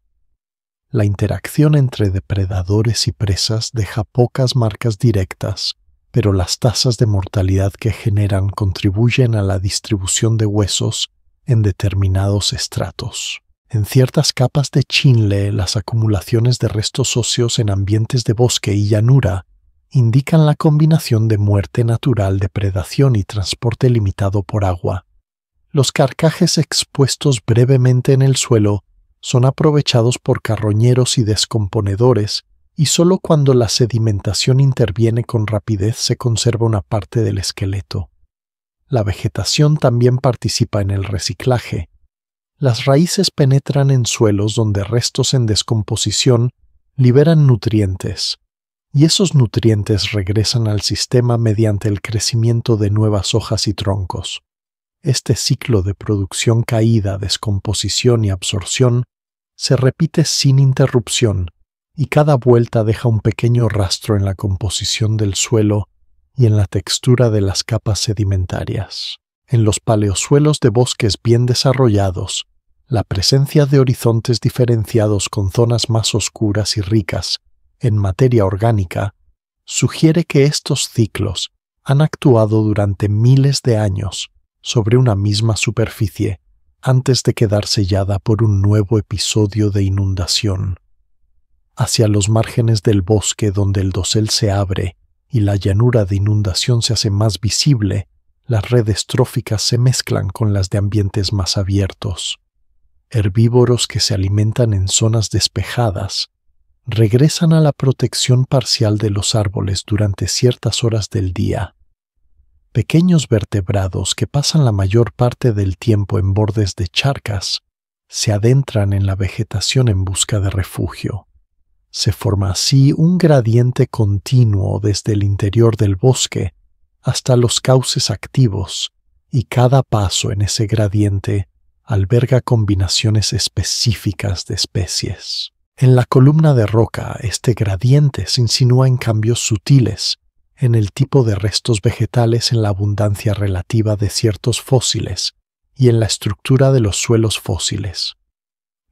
[SPEAKER 1] La interacción entre depredadores y presas deja pocas marcas directas, pero las tasas de mortalidad que generan contribuyen a la distribución de huesos en determinados estratos. En ciertas capas de Chinle, las acumulaciones de restos óseos en ambientes de bosque y llanura indican la combinación de muerte natural, depredación y transporte limitado por agua. Los carcajes expuestos brevemente en el suelo son aprovechados por carroñeros y descomponedores, y solo cuando la sedimentación interviene con rapidez se conserva una parte del esqueleto. La vegetación también participa en el reciclaje. Las raíces penetran en suelos donde restos en descomposición liberan nutrientes, y esos nutrientes regresan al sistema mediante el crecimiento de nuevas hojas y troncos. Este ciclo de producción, caída, descomposición y absorción se repite sin interrupción, y cada vuelta deja un pequeño rastro en la composición del suelo y en la textura de las capas sedimentarias. En los paleosuelos de bosques bien desarrollados, la presencia de horizontes diferenciados con zonas más oscuras y ricas en materia orgánica sugiere que estos ciclos han actuado durante miles de años sobre una misma superficie antes de quedar sellada por un nuevo episodio de inundación. Hacia los márgenes del bosque, donde el dosel se abre y la llanura de inundación se hace más visible, las redes tróficas se mezclan con las de ambientes más abiertos. Herbívoros que se alimentan en zonas despejadas regresan a la protección parcial de los árboles durante ciertas horas del día. Pequeños vertebrados que pasan la mayor parte del tiempo en bordes de charcas se adentran en la vegetación en busca de refugio. Se forma así un gradiente continuo desde el interior del bosque hasta los cauces activos, y cada paso en ese gradiente alberga combinaciones específicas de especies. En la columna de roca, este gradiente se insinúa en cambios sutiles en el tipo de restos vegetales, en la abundancia relativa de ciertos fósiles y en la estructura de los suelos fósiles.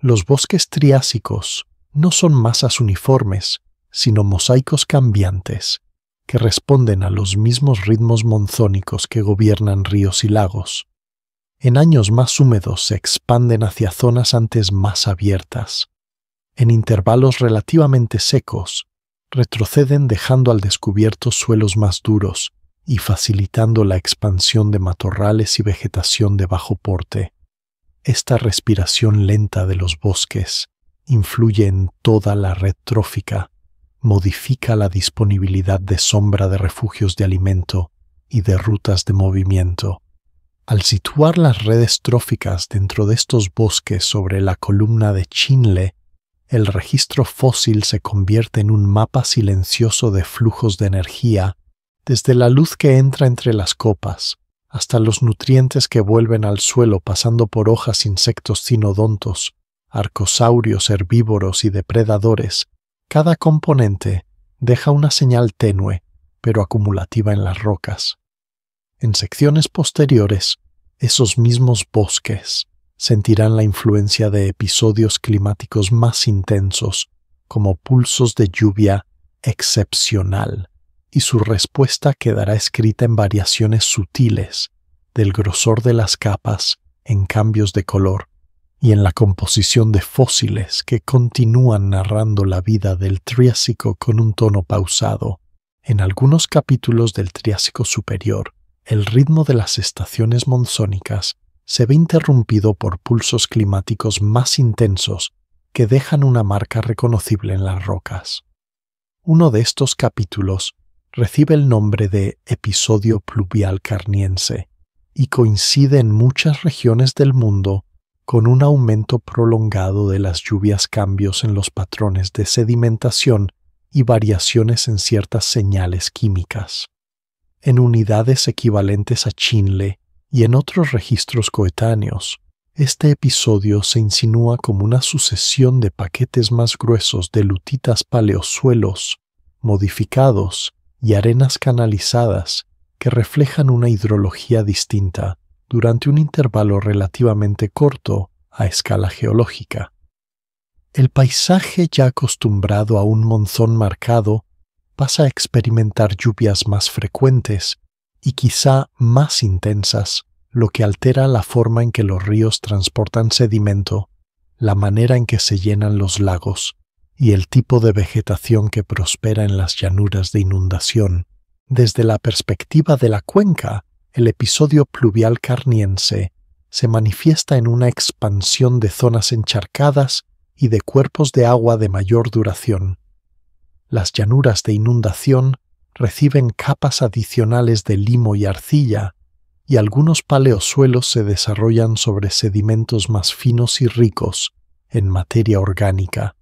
[SPEAKER 1] Los bosques triásicos no son masas uniformes, sino mosaicos cambiantes, que responden a los mismos ritmos monzónicos que gobiernan ríos y lagos. En años más húmedos se expanden hacia zonas antes más abiertas. En intervalos relativamente secos, retroceden dejando al descubierto suelos más duros y facilitando la expansión de matorrales y vegetación de bajo porte. Esta respiración lenta de los bosques influye en toda la red trófica, modifica la disponibilidad de sombra de refugios de alimento y de rutas de movimiento. Al situar las redes tróficas dentro de estos bosques sobre la columna de Chinle, el registro fósil se convierte en un mapa silencioso de flujos de energía, desde la luz que entra entre las copas, hasta los nutrientes que vuelven al suelo pasando por hojas, insectos cinodontos, arcosaurios, herbívoros y depredadores. Cada componente deja una señal tenue, pero acumulativa en las rocas. En secciones posteriores, esos mismos bosques sentirán la influencia de episodios climáticos más intensos, como pulsos de lluvia excepcional, y su respuesta quedará escrita en variaciones sutiles del grosor de las capas, en cambios de color y en la composición de fósiles que continúan narrando la vida del Triásico con un tono pausado. En algunos capítulos del Triásico superior, el ritmo de las estaciones monzónicas se ve interrumpido por pulsos climáticos más intensos que dejan una marca reconocible en las rocas. Uno de estos capítulos recibe el nombre de Episodio Pluvial Carniense y coincide en muchas regiones del mundo con un aumento prolongado de las lluvias, cambios en los patrones de sedimentación y variaciones en ciertas señales químicas. En unidades equivalentes a Chinle y en otros registros coetáneos, este episodio se insinúa como una sucesión de paquetes más gruesos de lutitas paleosuelos modificados y arenas canalizadas que reflejan una hidrología distinta durante un intervalo relativamente corto a escala geológica. El paisaje, ya acostumbrado a un monzón marcado, pasa a experimentar lluvias más frecuentes y quizá más intensas, lo que altera la forma en que los ríos transportan sedimento, la manera en que se llenan los lagos y el tipo de vegetación que prospera en las llanuras de inundación. Desde la perspectiva de la cuenca, el episodio pluvial carniense se manifiesta en una expansión de zonas encharcadas y de cuerpos de agua de mayor duración. Las llanuras de inundación reciben capas adicionales de limo y arcilla, y algunos paleosuelos se desarrollan sobre sedimentos más finos y ricos en materia orgánica,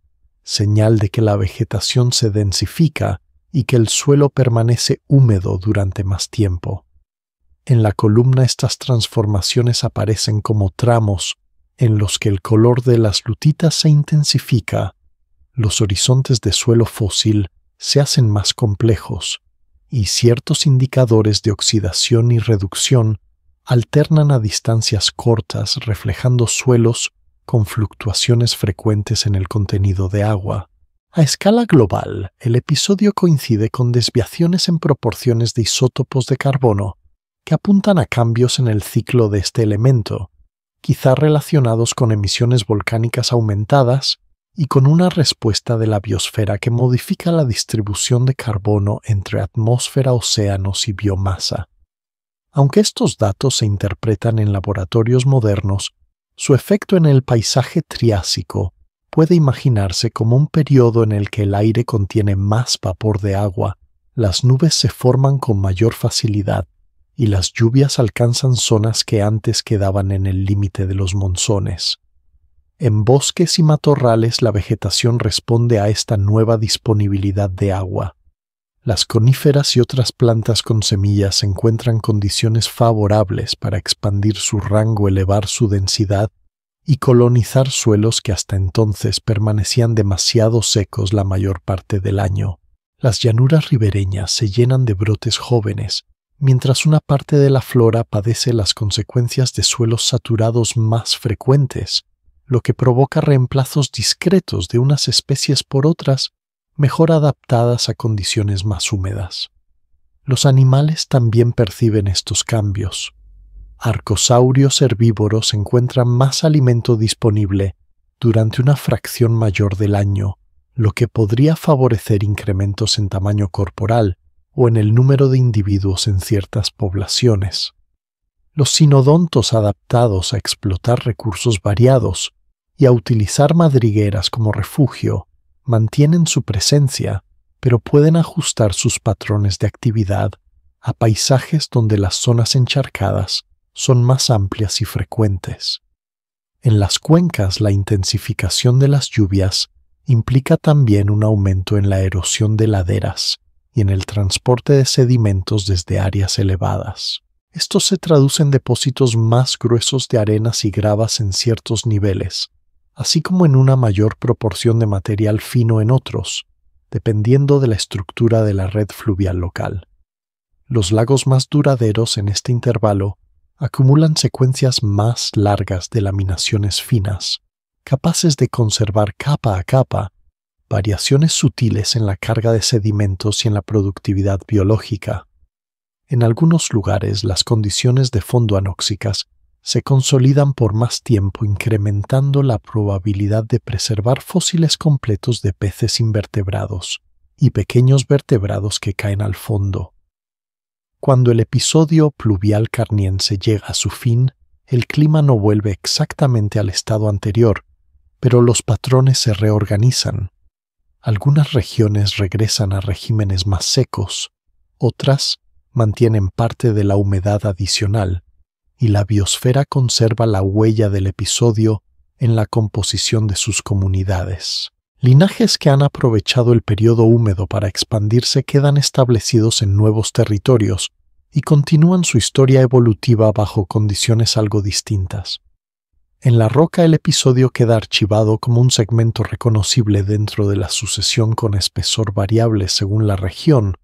[SPEAKER 1] señal de que la vegetación se densifica y que el suelo permanece húmedo durante más tiempo. En la columna estas transformaciones aparecen como tramos en los que el color de las lutitas se intensifica, los horizontes de suelo fósil se hacen más complejos y ciertos indicadores de oxidación y reducción alternan a distancias cortas, reflejando suelos con fluctuaciones frecuentes en el contenido de agua. A escala global, el episodio coincide con desviaciones en proporciones de isótopos de carbono que apuntan a cambios en el ciclo de este elemento, quizá relacionados con emisiones volcánicas aumentadas y con una respuesta de la biosfera que modifica la distribución de carbono entre atmósfera, océanos y biomasa. Aunque estos datos se interpretan en laboratorios modernos, su efecto en el paisaje triásico puede imaginarse como un periodo en el que el aire contiene más vapor de agua, las nubes se forman con mayor facilidad y las lluvias alcanzan zonas que antes quedaban en el límite de los monzones. En bosques y matorrales la vegetación responde a esta nueva disponibilidad de agua. Las coníferas y otras plantas con semillas encuentran condiciones favorables para expandir su rango, elevar su densidad y colonizar suelos que hasta entonces permanecían demasiado secos la mayor parte del año. Las llanuras ribereñas se llenan de brotes jóvenes, mientras una parte de la flora padece las consecuencias de suelos saturados más frecuentes, lo que provoca reemplazos discretos de unas especies por otras mejor adaptadas a condiciones más húmedas. Los animales también perciben estos cambios. Arcosaurios herbívoros encuentran más alimento disponible durante una fracción mayor del año, lo que podría favorecer incrementos en tamaño corporal o en el número de individuos en ciertas poblaciones. Los sinodontos adaptados a explotar recursos variados y a utilizar madrigueras como refugio mantienen su presencia, pero pueden ajustar sus patrones de actividad a paisajes donde las zonas encharcadas son más amplias y frecuentes. En las cuencas, la intensificación de las lluvias implica también un aumento en la erosión de laderas y en el transporte de sedimentos desde áreas elevadas. Esto se traduce en depósitos más gruesos de arenas y gravas en ciertos niveles, así como en una mayor proporción de material fino en otros, dependiendo de la estructura de la red fluvial local. Los lagos más duraderos en este intervalo acumulan secuencias más largas de laminaciones finas, capaces de conservar capa a capa variaciones sutiles en la carga de sedimentos y en la productividad biológica. En algunos lugares, las condiciones de fondo anóxicas se consolidan por más tiempo, incrementando la probabilidad de preservar fósiles completos de peces invertebrados y pequeños vertebrados que caen al fondo. Cuando el episodio pluvial carniense llega a su fin, el clima no vuelve exactamente al estado anterior, pero los patrones se reorganizan. Algunas regiones regresan a regímenes más secos, otras mantienen parte de la humedad adicional, y la biosfera conserva la huella del episodio en la composición de sus comunidades. Linajes que han aprovechado el periodo húmedo para expandirse quedan establecidos en nuevos territorios y continúan su historia evolutiva bajo condiciones algo distintas. En la roca el episodio queda archivado como un segmento reconocible dentro de la sucesión con espesor variable según la región,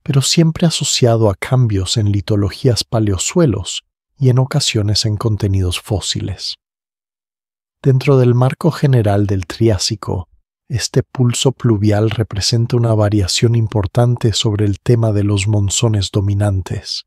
[SPEAKER 1] pero siempre asociado a cambios en litologías paleosuelos y en ocasiones en contenidos fósiles. Dentro del marco general del Triásico, este pulso pluvial representa una variación importante sobre el tema de los monzones dominantes.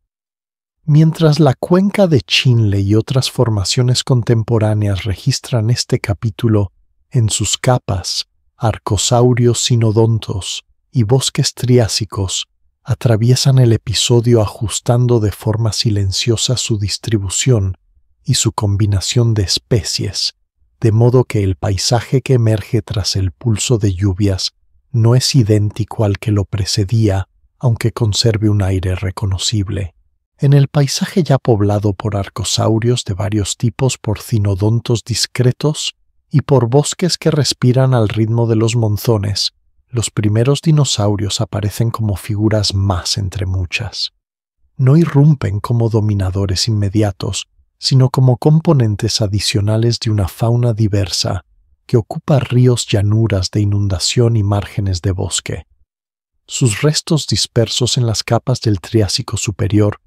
[SPEAKER 1] Mientras la cuenca de Chinle y otras formaciones contemporáneas registran este capítulo en sus capas, arcosaurios sinodontos y bosques triásicos atraviesan el episodio ajustando de forma silenciosa su distribución y su combinación de especies, de modo que el paisaje que emerge tras el pulso de lluvias no es idéntico al que lo precedía, aunque conserve un aire reconocible. En el paisaje ya poblado por arcosaurios de varios tipos, por cinodontos discretos y por bosques que respiran al ritmo de los monzones, los primeros dinosaurios aparecen como figuras más entre muchas. No irrumpen como dominadores inmediatos, sino como componentes adicionales de una fauna diversa que ocupa ríos, llanuras de inundación y márgenes de bosque. Sus restos dispersos en las capas del Triásico superior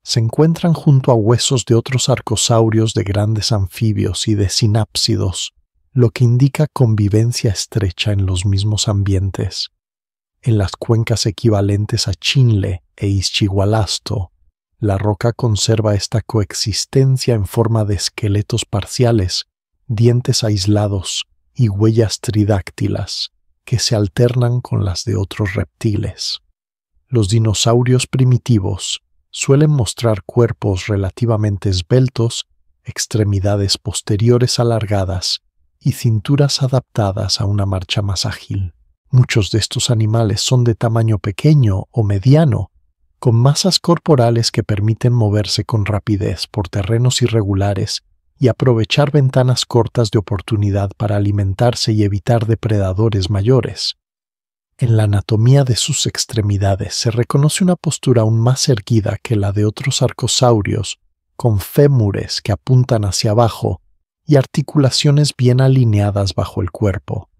[SPEAKER 1] se encuentran junto a huesos de otros arcosaurios, de grandes anfibios y de sinápsidos, lo que indica convivencia estrecha en los mismos ambientes. En las cuencas equivalentes a Chinle e Ischigualasto, la roca conserva esta coexistencia en forma de esqueletos parciales, dientes aislados y huellas tridáctilas, que se alternan con las de otros reptiles. Los dinosaurios primitivos suelen mostrar cuerpos relativamente esbeltos, extremidades posteriores alargadas y cinturas adaptadas a una marcha más ágil. Muchos de estos animales son de tamaño pequeño o mediano, con masas corporales que permiten moverse con rapidez por terrenos irregulares y aprovechar ventanas cortas de oportunidad para alimentarse y evitar depredadores mayores. En la anatomía de sus extremidades se reconoce una postura aún más erguida que la de otros arcosaurios, con fémures que apuntan hacia abajo y articulaciones bien alineadas bajo el cuerpo.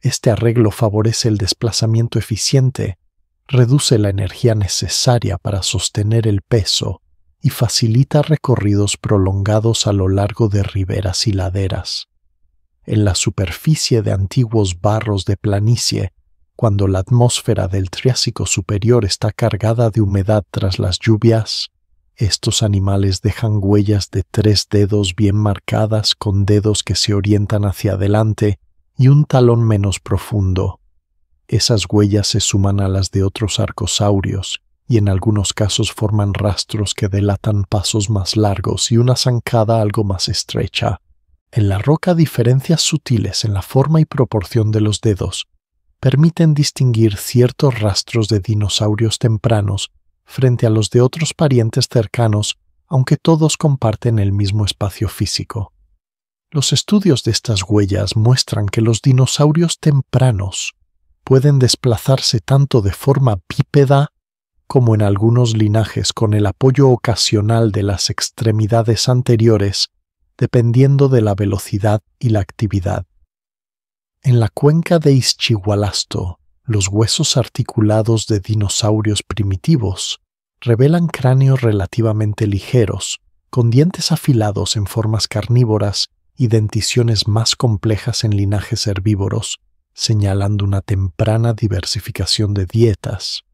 [SPEAKER 1] Este arreglo favorece el desplazamiento eficiente reduce la energía necesaria para sostener el peso y facilita recorridos prolongados a lo largo de riberas y laderas. En la superficie de antiguos barros de planicie, cuando la atmósfera del Triásico superior está cargada de humedad tras las lluvias, estos animales dejan huellas de 3 dedos bien marcadas con dedos que se orientan hacia adelante y un talón menos profundo. Esas huellas se suman a las de otros arcosaurios y en algunos casos forman rastros que delatan pasos más largos y una zancada algo más estrecha. En la roca, diferencias sutiles en la forma y proporción de los dedos permiten distinguir ciertos rastros de dinosaurios tempranos frente a los de otros parientes cercanos, aunque todos comparten el mismo espacio físico. Los estudios de estas huellas muestran que los dinosaurios tempranos pueden desplazarse tanto de forma bípeda como en algunos linajes con el apoyo ocasional de las extremidades anteriores, dependiendo de la velocidad y la actividad. En la cuenca de Ischigualasto, los huesos articulados de dinosaurios primitivos revelan cráneos relativamente ligeros, con dientes afilados en formas carnívoras y denticiones más complejas en linajes herbívoros, señalando una temprana diversificación de dietas.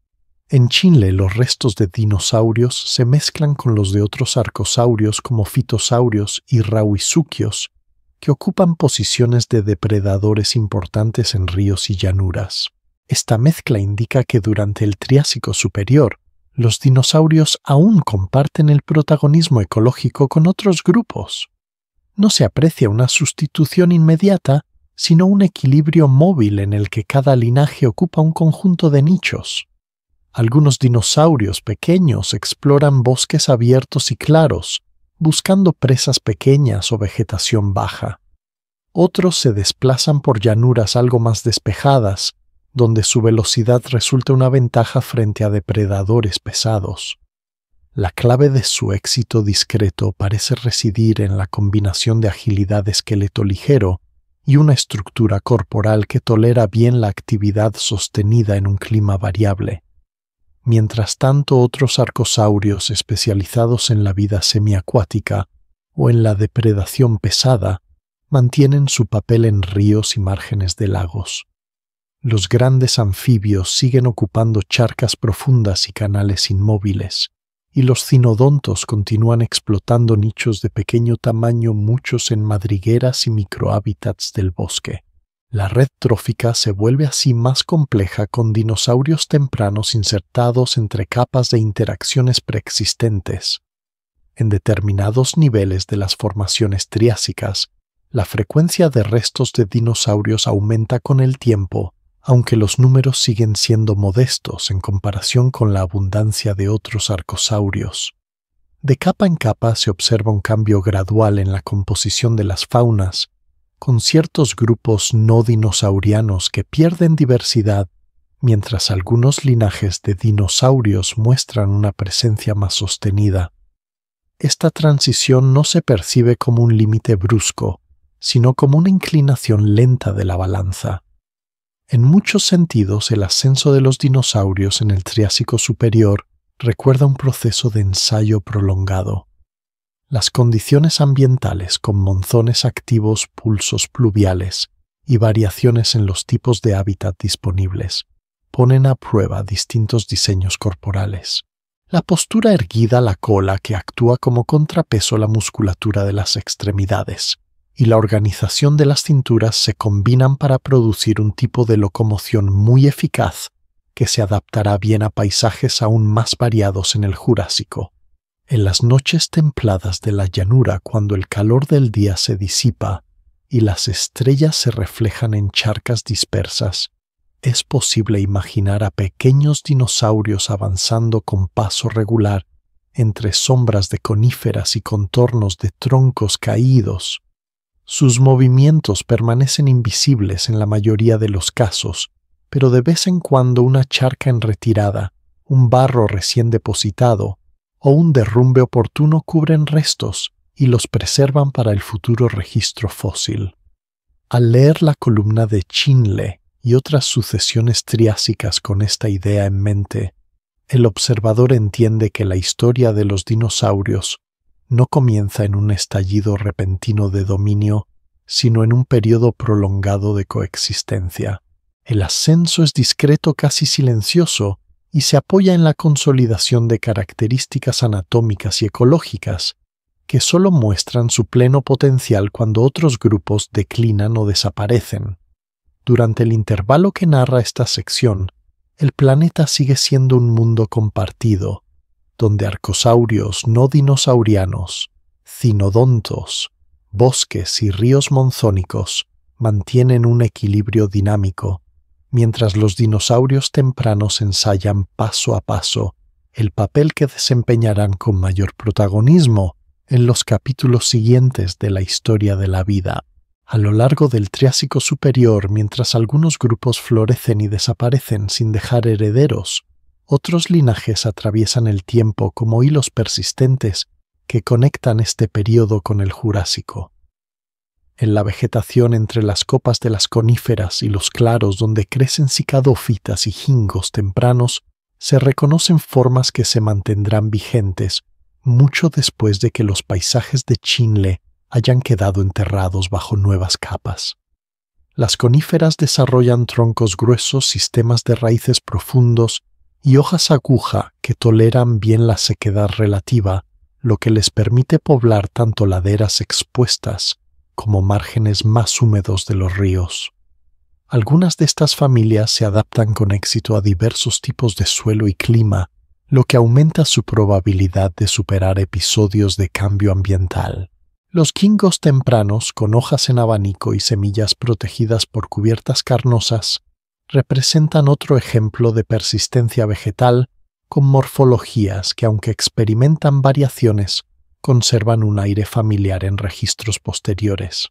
[SPEAKER 1] En Chile, los restos de dinosaurios se mezclan con los de otros arcosaurios como fitosaurios y rauisuquios, que ocupan posiciones de depredadores importantes en ríos y llanuras. Esta mezcla indica que durante el Triásico superior, los dinosaurios aún comparten el protagonismo ecológico con otros grupos. No se aprecia una sustitución inmediata, sino un equilibrio móvil en el que cada linaje ocupa un conjunto de nichos. Algunos dinosaurios pequeños exploran bosques abiertos y claros, buscando presas pequeñas o vegetación baja. Otros se desplazan por llanuras algo más despejadas, donde su velocidad resulta una ventaja frente a depredadores pesados. La clave de su éxito discreto parece residir en la combinación de agilidad de esqueleto ligero y una estructura corporal que tolera bien la actividad sostenida en un clima variable. Mientras tanto, otros arcosaurios especializados en la vida semiacuática o en la depredación pesada mantienen su papel en ríos y márgenes de lagos. Los grandes anfibios siguen ocupando charcas profundas y canales inmóviles, y los cinodontos continúan explotando nichos de pequeño tamaño, muchos en madrigueras y microhábitats del bosque. La red trófica se vuelve así más compleja con dinosaurios tempranos insertados entre capas de interacciones preexistentes. En determinados niveles de las formaciones triásicas, la frecuencia de restos de dinosaurios aumenta con el tiempo, aunque los números siguen siendo modestos en comparación con la abundancia de otros arcosaurios. De capa en capa se observa un cambio gradual en la composición de las faunas, con ciertos grupos no dinosaurianos que pierden diversidad, mientras algunos linajes de dinosaurios muestran una presencia más sostenida. Esta transición no se percibe como un límite brusco, sino como una inclinación lenta de la balanza. En muchos sentidos, el ascenso de los dinosaurios en el Triásico superior recuerda un proceso de ensayo prolongado. Las condiciones ambientales, con monzones activos, pulsos pluviales y variaciones en los tipos de hábitat disponibles, ponen a prueba distintos diseños corporales. La postura erguida, la cola que actúa como contrapeso a la musculatura de las extremidades, y la organización de las cinturas se combinan para producir un tipo de locomoción muy eficaz que se adaptará bien a paisajes aún más variados en el Jurásico. En las noches templadas de la llanura, cuando el calor del día se disipa y las estrellas se reflejan en charcas dispersas, es posible imaginar a pequeños dinosaurios avanzando con paso regular entre sombras de coníferas y contornos de troncos caídos. Sus movimientos permanecen invisibles en la mayoría de los casos, pero de vez en cuando una charca en retirada, un barro recién depositado o un derrumbe oportuno cubren restos y los preservan para el futuro registro fósil. Al leer la columna de Chinle y otras sucesiones triásicas con esta idea en mente, el observador entiende que la historia de los dinosaurios no comienza en un estallido repentino de dominio, sino en un periodo prolongado de coexistencia. El ascenso es discreto, casi silencioso, y se apoya en la consolidación de características anatómicas y ecológicas que solo muestran su pleno potencial cuando otros grupos declinan o desaparecen. Durante el intervalo que narra esta sección, el planeta sigue siendo un mundo compartido, donde arcosaurios no dinosaurianos, cinodontos, bosques y ríos monzónicos mantienen un equilibrio dinámico, mientras los dinosaurios tempranos ensayan paso a paso el papel que desempeñarán con mayor protagonismo en los capítulos siguientes de la historia de la vida. A lo largo del Triásico Superior, mientras algunos grupos florecen y desaparecen sin dejar herederos, otros linajes atraviesan el tiempo como hilos persistentes que conectan este periodo con el Jurásico. En la vegetación entre las copas de las coníferas y los claros donde crecen cicadófitas y gingos tempranos, se reconocen formas que se mantendrán vigentes mucho después de que los paisajes de Chinle hayan quedado enterrados bajo nuevas capas. Las coníferas desarrollan troncos gruesos, sistemas de raíces profundos y hojas aguja que toleran bien la sequedad relativa, lo que les permite poblar tanto laderas expuestas como márgenes más húmedos de los ríos. Algunas de estas familias se adaptan con éxito a diversos tipos de suelo y clima, lo que aumenta su probabilidad de superar episodios de cambio ambiental. Los gingos tempranos, con hojas en abanico y semillas protegidas por cubiertas carnosas, representan otro ejemplo de persistencia vegetal con morfologías que, aunque experimentan variaciones, conservan un aire familiar en registros posteriores.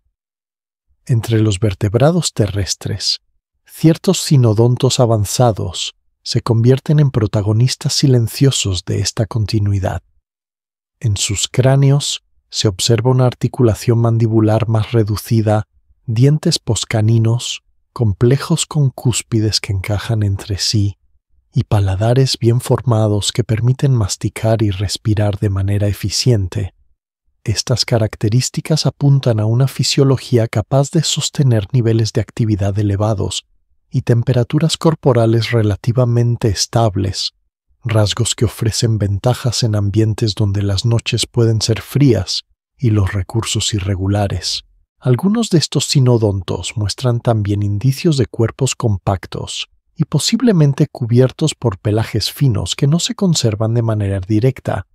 [SPEAKER 1] Entre los vertebrados terrestres, ciertos cinodontos avanzados se convierten en protagonistas silenciosos de esta continuidad. En sus cráneos se observa una articulación mandibular más reducida, dientes poscaninos, complejos con cúspides que encajan entre sí, y paladares bien formados que permiten masticar y respirar de manera eficiente. Estas características apuntan a una fisiología capaz de sostener niveles de actividad elevados y temperaturas corporales relativamente estables, rasgos que ofrecen ventajas en ambientes donde las noches pueden ser frías y los recursos irregulares. Algunos de estos cinodontos muestran también indicios de cuerpos compactos y posiblemente cubiertos por pelajes finos que no se conservan de manera directa,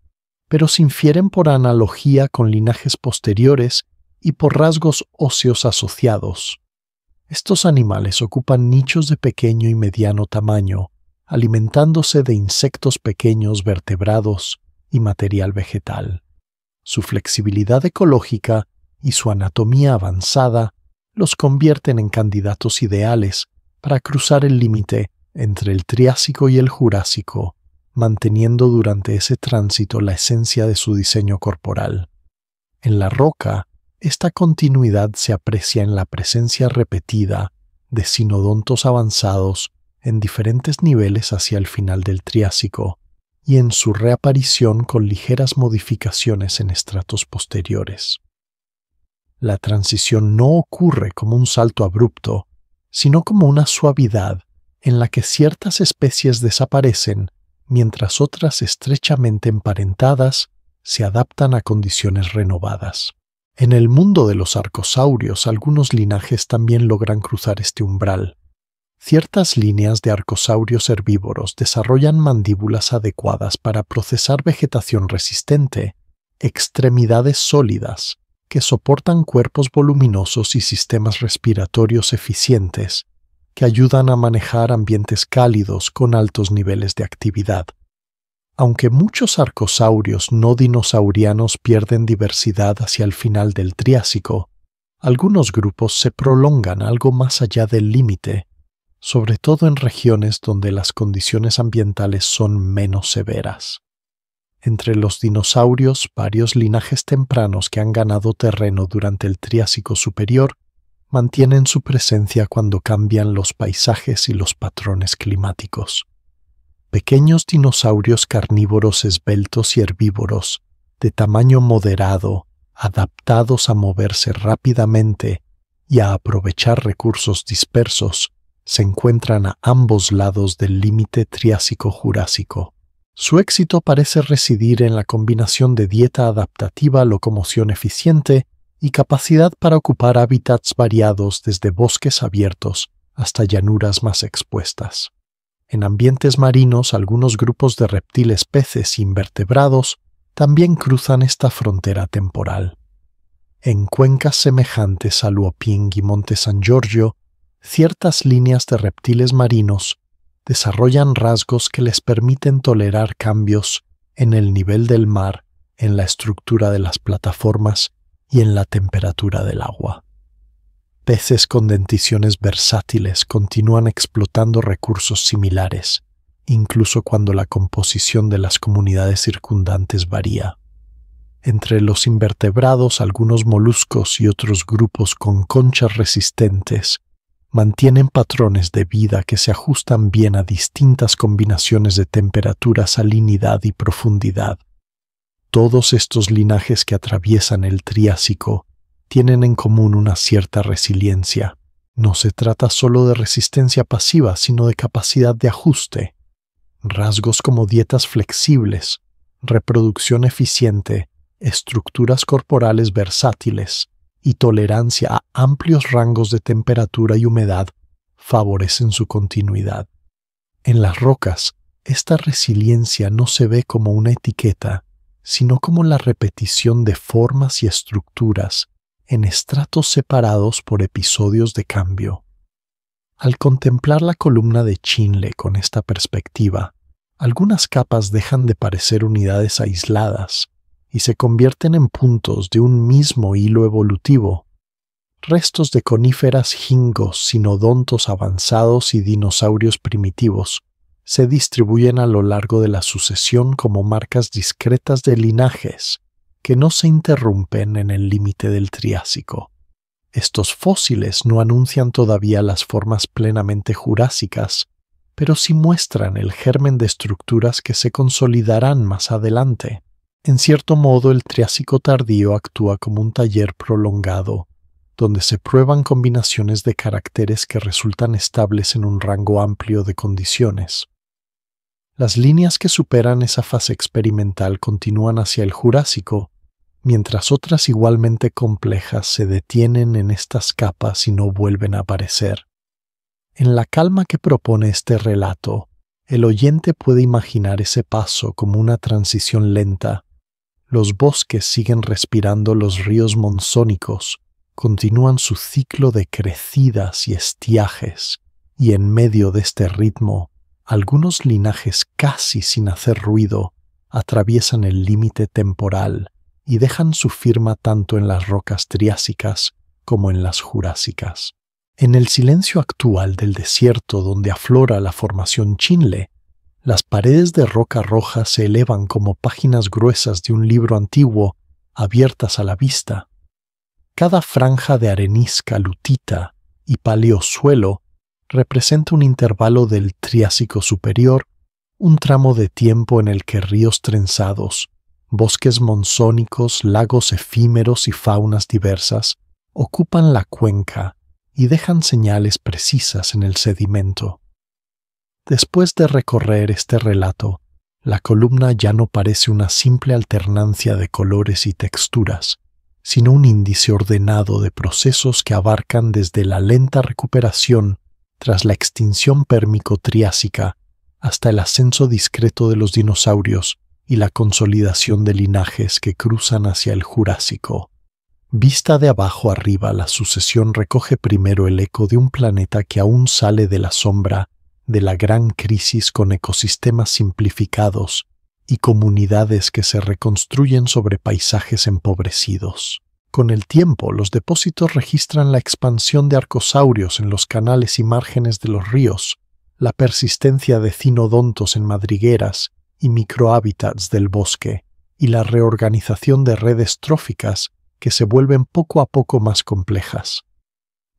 [SPEAKER 1] pero se infieren por analogía con linajes posteriores y por rasgos óseos asociados. Estos animales ocupan nichos de pequeño y mediano tamaño, alimentándose de insectos pequeños, vertebrados y material vegetal. Su flexibilidad ecológica y su anatomía avanzada los convierten en candidatos ideales para cruzar el límite entre el Triásico y el Jurásico, manteniendo durante ese tránsito la esencia de su diseño corporal. En la roca, esta continuidad se aprecia en la presencia repetida de cinodontos avanzados en diferentes niveles hacia el final del Triásico y en su reaparición con ligeras modificaciones en estratos posteriores. La transición no ocurre como un salto abrupto, sino como una suavidad en la que ciertas especies desaparecen mientras otras estrechamente emparentadas se adaptan a condiciones renovadas. En el mundo de los arcosaurios, algunos linajes también logran cruzar este umbral. Ciertas líneas de arcosaurios herbívoros desarrollan mandíbulas adecuadas para procesar vegetación resistente, extremidades sólidas, que soportan cuerpos voluminosos y sistemas respiratorios eficientes, que ayudan a manejar ambientes cálidos con altos niveles de actividad. Aunque muchos arcosaurios no dinosaurianos pierden diversidad hacia el final del Triásico, algunos grupos se prolongan algo más allá del límite, sobre todo en regiones donde las condiciones ambientales son menos severas. Entre los dinosaurios, varios linajes tempranos que han ganado terreno durante el Triásico Superior mantienen su presencia cuando cambian los paisajes y los patrones climáticos. Pequeños dinosaurios carnívoros esbeltos y herbívoros, de tamaño moderado, adaptados a moverse rápidamente y a aprovechar recursos dispersos, se encuentran a ambos lados del límite Triásico-Jurásico. Su éxito parece residir en la combinación de dieta adaptativa, locomoción eficiente y capacidad para ocupar hábitats variados desde bosques abiertos hasta llanuras más expuestas. En ambientes marinos, algunos grupos de reptiles, peces e invertebrados también cruzan esta frontera temporal. En cuencas semejantes a Luoping y Monte San Giorgio, ciertas líneas de reptiles marinos desarrollan rasgos que les permiten tolerar cambios en el nivel del mar, en la estructura de las plataformas y en la temperatura del agua. Peces con denticiones versátiles continúan explotando recursos similares, incluso cuando la composición de las comunidades circundantes varía. Entre los invertebrados, algunos moluscos y otros grupos con conchas resistentes mantienen patrones de vida que se ajustan bien a distintas combinaciones de temperatura, salinidad y profundidad. Todos estos linajes que atraviesan el Triásico tienen en común una cierta resiliencia. No se trata solo de resistencia pasiva, sino de capacidad de ajuste. Rasgos como dietas flexibles, reproducción eficiente, estructuras corporales versátiles y tolerancia a amplios rangos de temperatura y humedad favorecen su continuidad. En las rocas, esta resiliencia no se ve como una etiqueta, sino como la repetición de formas y estructuras en estratos separados por episodios de cambio. Al contemplar la columna de Chinle con esta perspectiva, algunas capas dejan de parecer unidades aisladas y se convierten en puntos de un mismo hilo evolutivo. Restos de coníferas, gingos, sinodontos avanzados y dinosaurios primitivos se distribuyen a lo largo de la sucesión como marcas discretas de linajes que no se interrumpen en el límite del Triásico. Estos fósiles no anuncian todavía las formas plenamente jurásicas, pero sí muestran el germen de estructuras que se consolidarán más adelante. En cierto modo, el Triásico tardío actúa como un taller prolongado, donde se prueban combinaciones de caracteres que resultan estables en un rango amplio de condiciones. Las líneas que superan esa fase experimental continúan hacia el Jurásico, mientras otras igualmente complejas se detienen en estas capas y no vuelven a aparecer. En la calma que propone este relato, el oyente puede imaginar ese paso como una transición lenta. Los bosques siguen respirando los ríos monzónicos, continúan su ciclo de crecidas y estiajes, y en medio de este ritmo, algunos linajes casi sin hacer ruido atraviesan el límite temporal y dejan su firma tanto en las rocas triásicas como en las jurásicas. En el silencio actual del desierto donde aflora la formación Chinle, las paredes de roca roja se elevan como páginas gruesas de un libro antiguo abiertas a la vista. Cada franja de arenisca, lutita y paleosuelo representa un intervalo del Triásico superior, un tramo de tiempo en el que ríos trenzados, bosques monzónicos, lagos efímeros y faunas diversas ocupan la cuenca y dejan señales precisas en el sedimento. Después de recorrer este relato, la columna ya no parece una simple alternancia de colores y texturas, sino un índice ordenado de procesos que abarcan desde la lenta recuperación tras la extinción pérmico-triásica hasta el ascenso discreto de los dinosaurios y la consolidación de linajes que cruzan hacia el Jurásico. Vista de abajo arriba, la sucesión recoge primero el eco de un planeta que aún sale de la sombra de la gran crisis, con ecosistemas simplificados y comunidades que se reconstruyen sobre paisajes empobrecidos. Con el tiempo, los depósitos registran la expansión de arcosaurios en los canales y márgenes de los ríos, la persistencia de cinodontos en madrigueras y microhábitats del bosque, y la reorganización de redes tróficas que se vuelven poco a poco más complejas.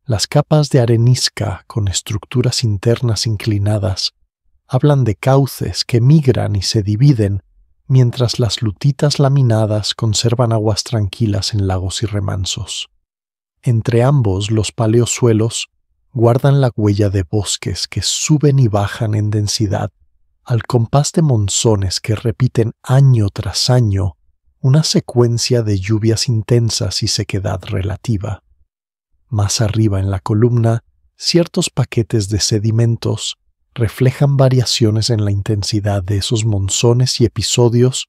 [SPEAKER 1] Las capas de arenisca con estructuras internas inclinadas hablan de cauces que migran y se dividen, mientras las lutitas laminadas conservan aguas tranquilas en lagos y remansos. Entre ambos, los paleosuelos guardan la huella de bosques que suben y bajan en densidad al compás de monzones que repiten año tras año una secuencia de lluvias intensas y sequedad relativa. Más arriba en la columna, ciertos paquetes de sedimentos reflejan variaciones en la intensidad de esos monzones y episodios,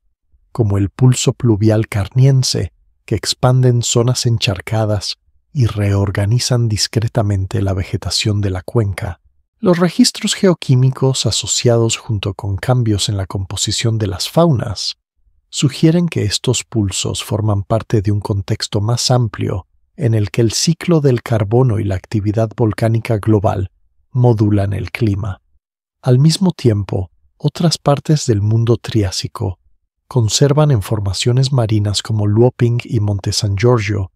[SPEAKER 1] como el pulso pluvial carniense, que expanden zonas encharcadas y reorganizan discretamente la vegetación de la cuenca. Los registros geoquímicos asociados junto con cambios en la composición de las faunas sugieren que estos pulsos forman parte de un contexto más amplio en el que el ciclo del carbono y la actividad volcánica global modulan el clima. Al mismo tiempo, otras partes del mundo Triásico conservan en formaciones marinas como Luoping y Monte San Giorgio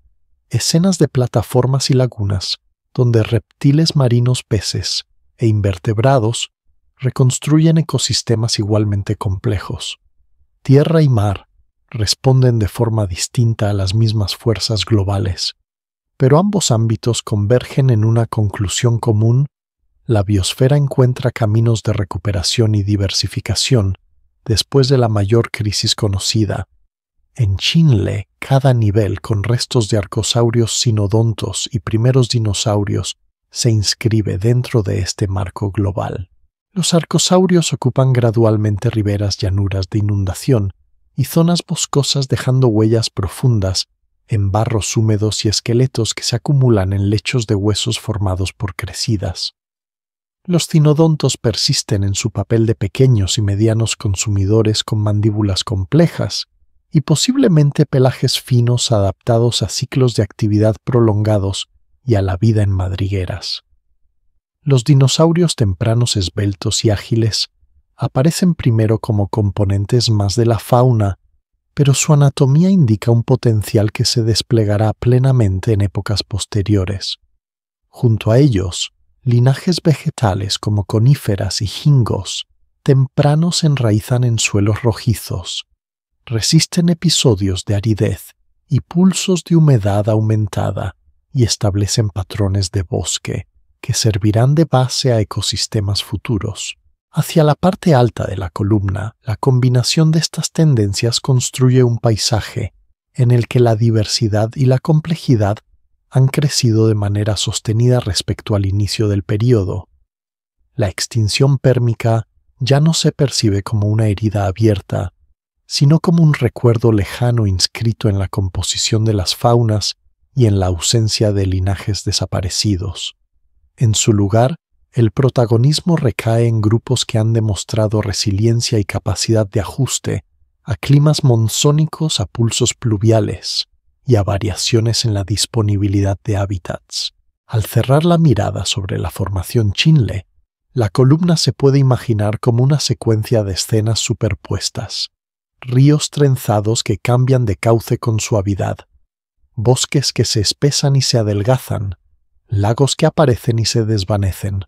[SPEAKER 1] escenas de plataformas y lagunas donde reptiles marinos, peces e invertebrados reconstruyen ecosistemas igualmente complejos. Tierra y mar responden de forma distinta a las mismas fuerzas globales, pero ambos ámbitos convergen en una conclusión común: la biosfera encuentra caminos de recuperación y diversificación después de la mayor crisis conocida. En Chinle, cada nivel con restos de arcosaurios sinodontos y primeros dinosaurios se inscribe dentro de este marco global. Los arcosaurios ocupan gradualmente riberas llanuras de inundación y zonas boscosas, dejando huellas profundas en barros húmedos y esqueletos que se acumulan en lechos de huesos formados por crecidas. Los cinodontos persisten en su papel de pequeños y medianos consumidores con mandíbulas complejas y posiblemente pelajes finos adaptados a ciclos de actividad prolongados y a la vida en madrigueras. Los dinosaurios tempranos esbeltos y ágiles aparecen primero como componentes más de la fauna, pero su anatomía indica un potencial que se desplegará plenamente en épocas posteriores. Junto a ellos, linajes vegetales como coníferas y gingos temprano se enraizan en suelos rojizos, resisten episodios de aridez y pulsos de humedad aumentada y establecen patrones de bosque que servirán de base a ecosistemas futuros. Hacia la parte alta de la columna, la combinación de estas tendencias construye un paisaje en el que la diversidad y la complejidad han crecido de manera sostenida respecto al inicio del período. La extinción pérmica ya no se percibe como una herida abierta, sino como un recuerdo lejano inscrito en la composición de las faunas y en la ausencia de linajes desaparecidos. En su lugar, el protagonismo recae en grupos que han demostrado resiliencia y capacidad de ajuste a climas monzónicos, a pulsos pluviales y a variaciones en la disponibilidad de hábitats. Al cerrar la mirada sobre la formación Chinle, la columna se puede imaginar como una secuencia de escenas superpuestas: ríos trenzados que cambian de cauce con suavidad, bosques que se espesan y se adelgazan, lagos que aparecen y se desvanecen,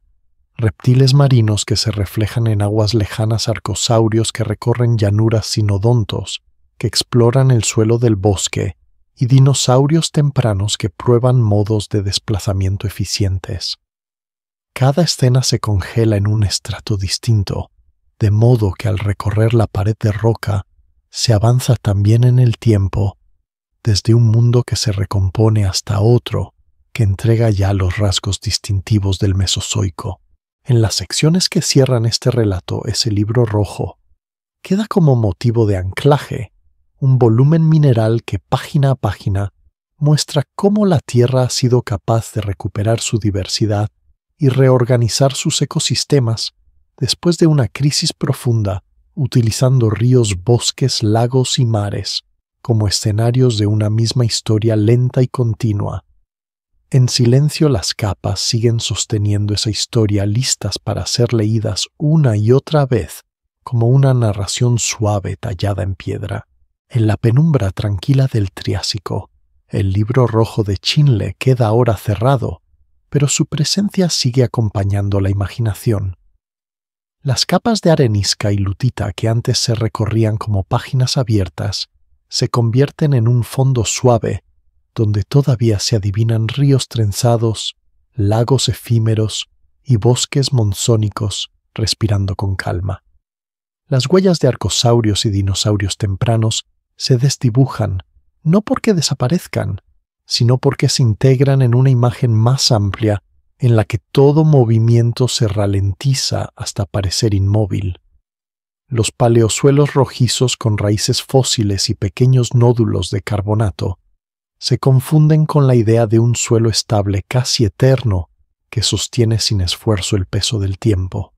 [SPEAKER 1] reptiles marinos que se reflejan en aguas lejanas, arcosaurios que recorren llanuras sinodontos, que exploran el suelo del bosque, y dinosaurios tempranos que prueban modos de desplazamiento eficientes. Cada escena se congela en un estrato distinto, de modo que al recorrer la pared de roca se avanza también en el tiempo, desde un mundo que se recompone hasta otro que entrega ya los rasgos distintivos del Mesozoico. En las secciones que cierran este relato, ese libro rojo queda como motivo de anclaje un volumen mineral que página a página muestra cómo la Tierra ha sido capaz de recuperar su diversidad y reorganizar sus ecosistemas después de una crisis profunda, utilizando ríos, bosques, lagos y mares como escenarios de una misma historia lenta y continua. En silencio las capas siguen sosteniendo esa historia, listas para ser leídas una y otra vez como una narración suave tallada en piedra. En la penumbra tranquila del Triásico, el libro rojo de Chinle queda ahora cerrado, pero su presencia sigue acompañando la imaginación. Las capas de arenisca y lutita que antes se recorrían como páginas abiertas se convierten en un fondo suave donde todavía se adivinan ríos trenzados, lagos efímeros y bosques monzónicos respirando con calma. Las huellas de arcosaurios y dinosaurios tempranos se desdibujan, no porque desaparezcan, sino porque se integran en una imagen más amplia en la que todo movimiento se ralentiza hasta parecer inmóvil. Los paleosuelos rojizos con raíces fósiles y pequeños nódulos de carbonato se confunden con la idea de un suelo estable casi eterno que sostiene sin esfuerzo el peso del tiempo.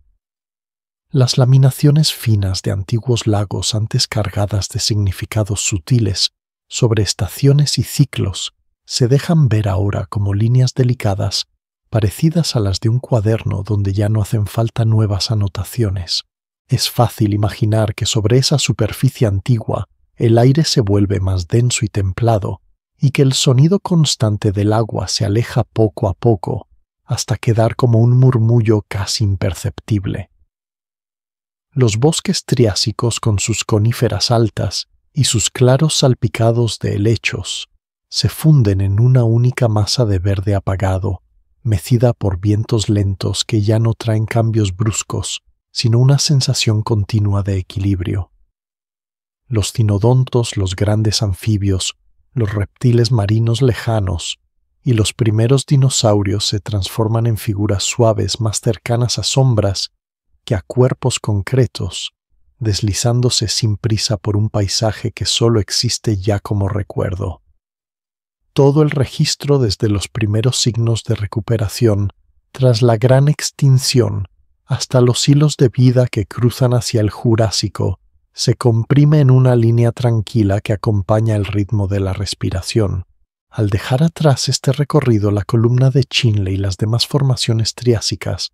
[SPEAKER 1] Las laminaciones finas de antiguos lagos antes cargadas de significados sutiles sobre estaciones y ciclos se dejan ver ahora como líneas delicadas parecidas a las de un cuaderno donde ya no hacen falta nuevas anotaciones. Es fácil imaginar que sobre esa superficie antigua el aire se vuelve más denso y templado y que el sonido constante del agua se aleja poco a poco hasta quedar como un murmullo casi imperceptible. Los bosques triásicos con sus coníferas altas y sus claros salpicados de helechos se funden en una única masa de verde apagado, mecida por vientos lentos que ya no traen cambios bruscos, sino una sensación continua de equilibrio. Los cinodontos, los grandes anfibios, los reptiles marinos lejanos y los primeros dinosaurios se transforman en figuras suaves más cercanas a sombras que a cuerpos concretos, deslizándose sin prisa por un paisaje que solo existe ya como recuerdo. Todo el registro desde los primeros signos de recuperación tras la gran extinción hasta los hilos de vida que cruzan hacia el Jurásico se comprime en una línea tranquila que acompaña el ritmo de la respiración. Al dejar atrás este recorrido, la columna de Chinle y las demás formaciones triásicas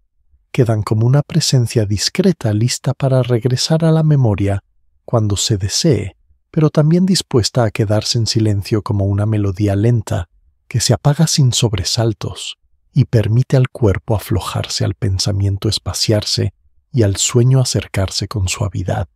[SPEAKER 1] quedan como una presencia discreta lista para regresar a la memoria cuando se desee, pero también dispuesta a quedarse en silencio como una melodía lenta que se apaga sin sobresaltos y permite al cuerpo aflojarse, al pensamiento espaciarse y al sueño acercarse con suavidad.